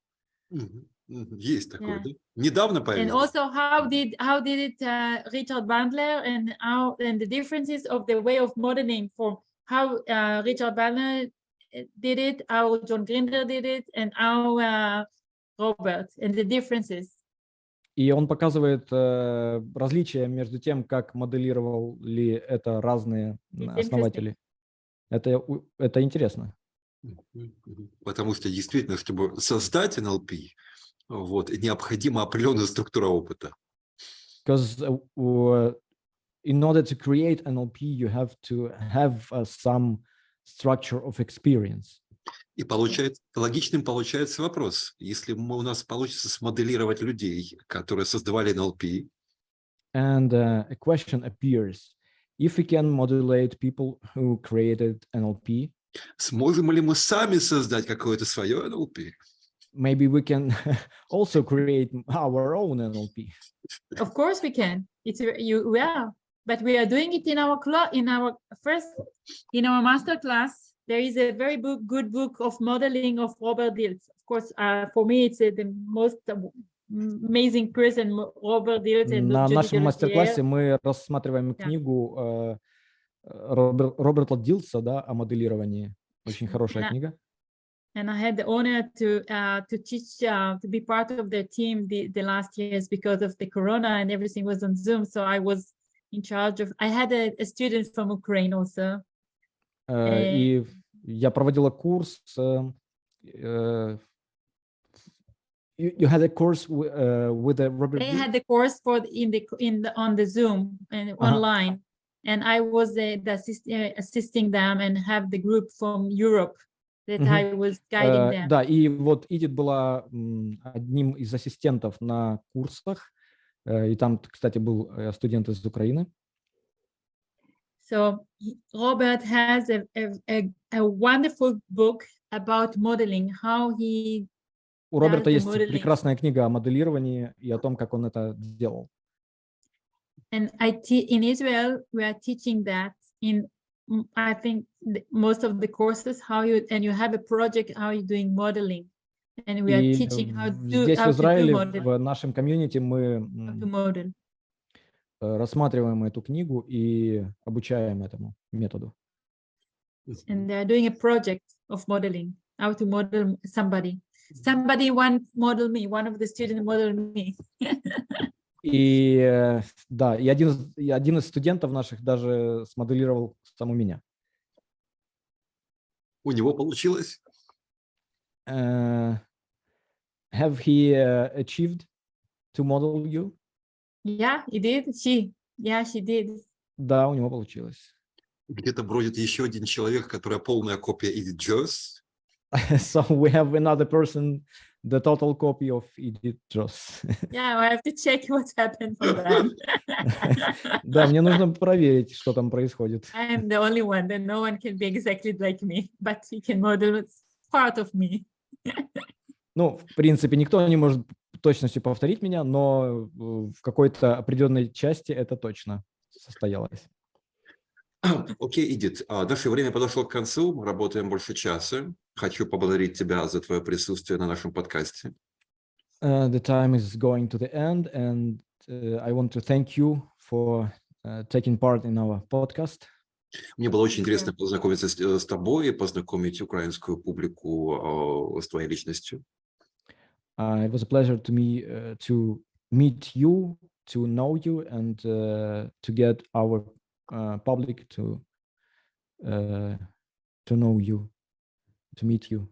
Есть такое, да? Недавно появилось. And also how did it Richard Bandler and the differences of the way of modeling for how Richard Bandler did it, how John Grinder did it, and how Robert, and the differences. И он показывает различия между тем, как моделировали это разные основатели. Это интересно. Потому что действительно, чтобы создать НЛП, необходима определенная структура опыта. Because in order to create NLP, you have to have some structure of experience. И логичным получается вопрос. Если у нас получится смоделировать людей, которые создавали НЛП, and a question appears: if we can modulate people who created NLP, сможем ли мы сами создать какое-то свое НЛП? Maybe we can also create our own NLP. Of course we can. But we are doing it in our master class. There is a very good book of modeling of Robert Dilts. Of course, for me, it's the amazing person Robert did and На Judy нашем Delosier. мастер-классе мы рассматриваем Да. книгу Роберта Дилса, да, о моделировании. Очень хорошая книга. And I had the honor to teach, to be part of their team the last years because of the Corona and everything was on Zoom. So I was in charge of. I had a student from Ukraine also. И я проводила курс. You had a course with Robert. They had the course for on the Zoom and online, and I was assisting them and have the group from Europe that I was guiding them. Да, и вот Идит была одним из ассистентов на курсах, и там, кстати, был студент из Украины. So Robert has a wonderful book about modeling, how he. У Роберта есть прекрасная книга о моделировании и о том, как он это делал. And in Israel, we are teaching that in, I think, most of the courses, you have a project, how you're doing modeling. And we are teaching how to do здесь, в Израиле, modeling. в нашем комьюнити мы рассматриваем эту книгу и обучаем этому методу. And they are doing a project of modeling, how to model somebody. Somebody model me, one of the students model me. И да, и один из студентов наших даже смоделировал саму меня. У него получилось? Have he achieved to model you? Yeah, he did. She did. Да, у него получилось. Где-то бродит еще один человек, которая полная копия Идит Джосс. So we have another person, the total copy of Idit, Джосс. Yeah, I have to check what's happened for that. Да, мне нужно проверить, что там происходит. I am the only one, that no one can be exactly like me, but he can model part of me. Ну, в принципе, никто не может точностью повторить меня, но в какой-то определенной части это точно состоялось. Окей, Идит, наше время подошло к концу, мы работаем больше часа. Хочу поблагодарить тебя за твое присутствие на нашем подкасте. The time is going to the end, and I want to thank you for taking part in our podcast. Мне было очень интересно познакомиться с тобой и познакомить украинскую публику с твоей личностью. It was a pleasure to me to meet you, to know you, and to get our public to know you, to meet you.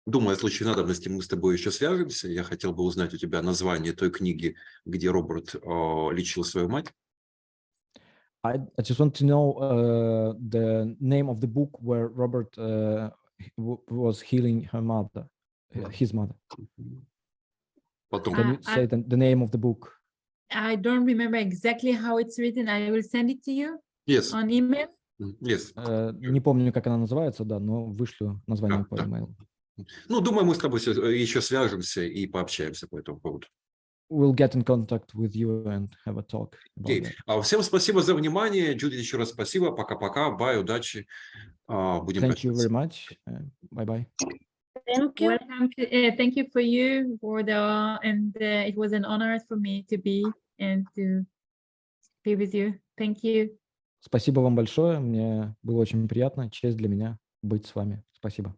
Думаю, в случае надобности мы с тобой еще свяжемся. Я хотел бы узнать у тебя название той книги, где Роберт лечил свою мать. I just want to know the name of the book where Robert was healing her mother, his mother. Потом. Can you say the name of the book? I don't remember exactly how it's written. I will send it to you on email. Yes. Не помню, как она называется, да, но вышлю название по email. Ну, думаю, мы с тобой еще свяжемся и пообщаемся по этому поводу. We'll get in contact with you and have a talk. Всем спасибо за внимание. Джуди, еще раз спасибо. Пока-пока. Бай, удачи. Будем Thank you прощаться. very much. Bye-bye. Thank you. Welcome to, thank you for you it was an honor for me to be with you. Thank you. Спасибо вам большое. Мне было очень приятно. Честь для меня быть с вами. Спасибо.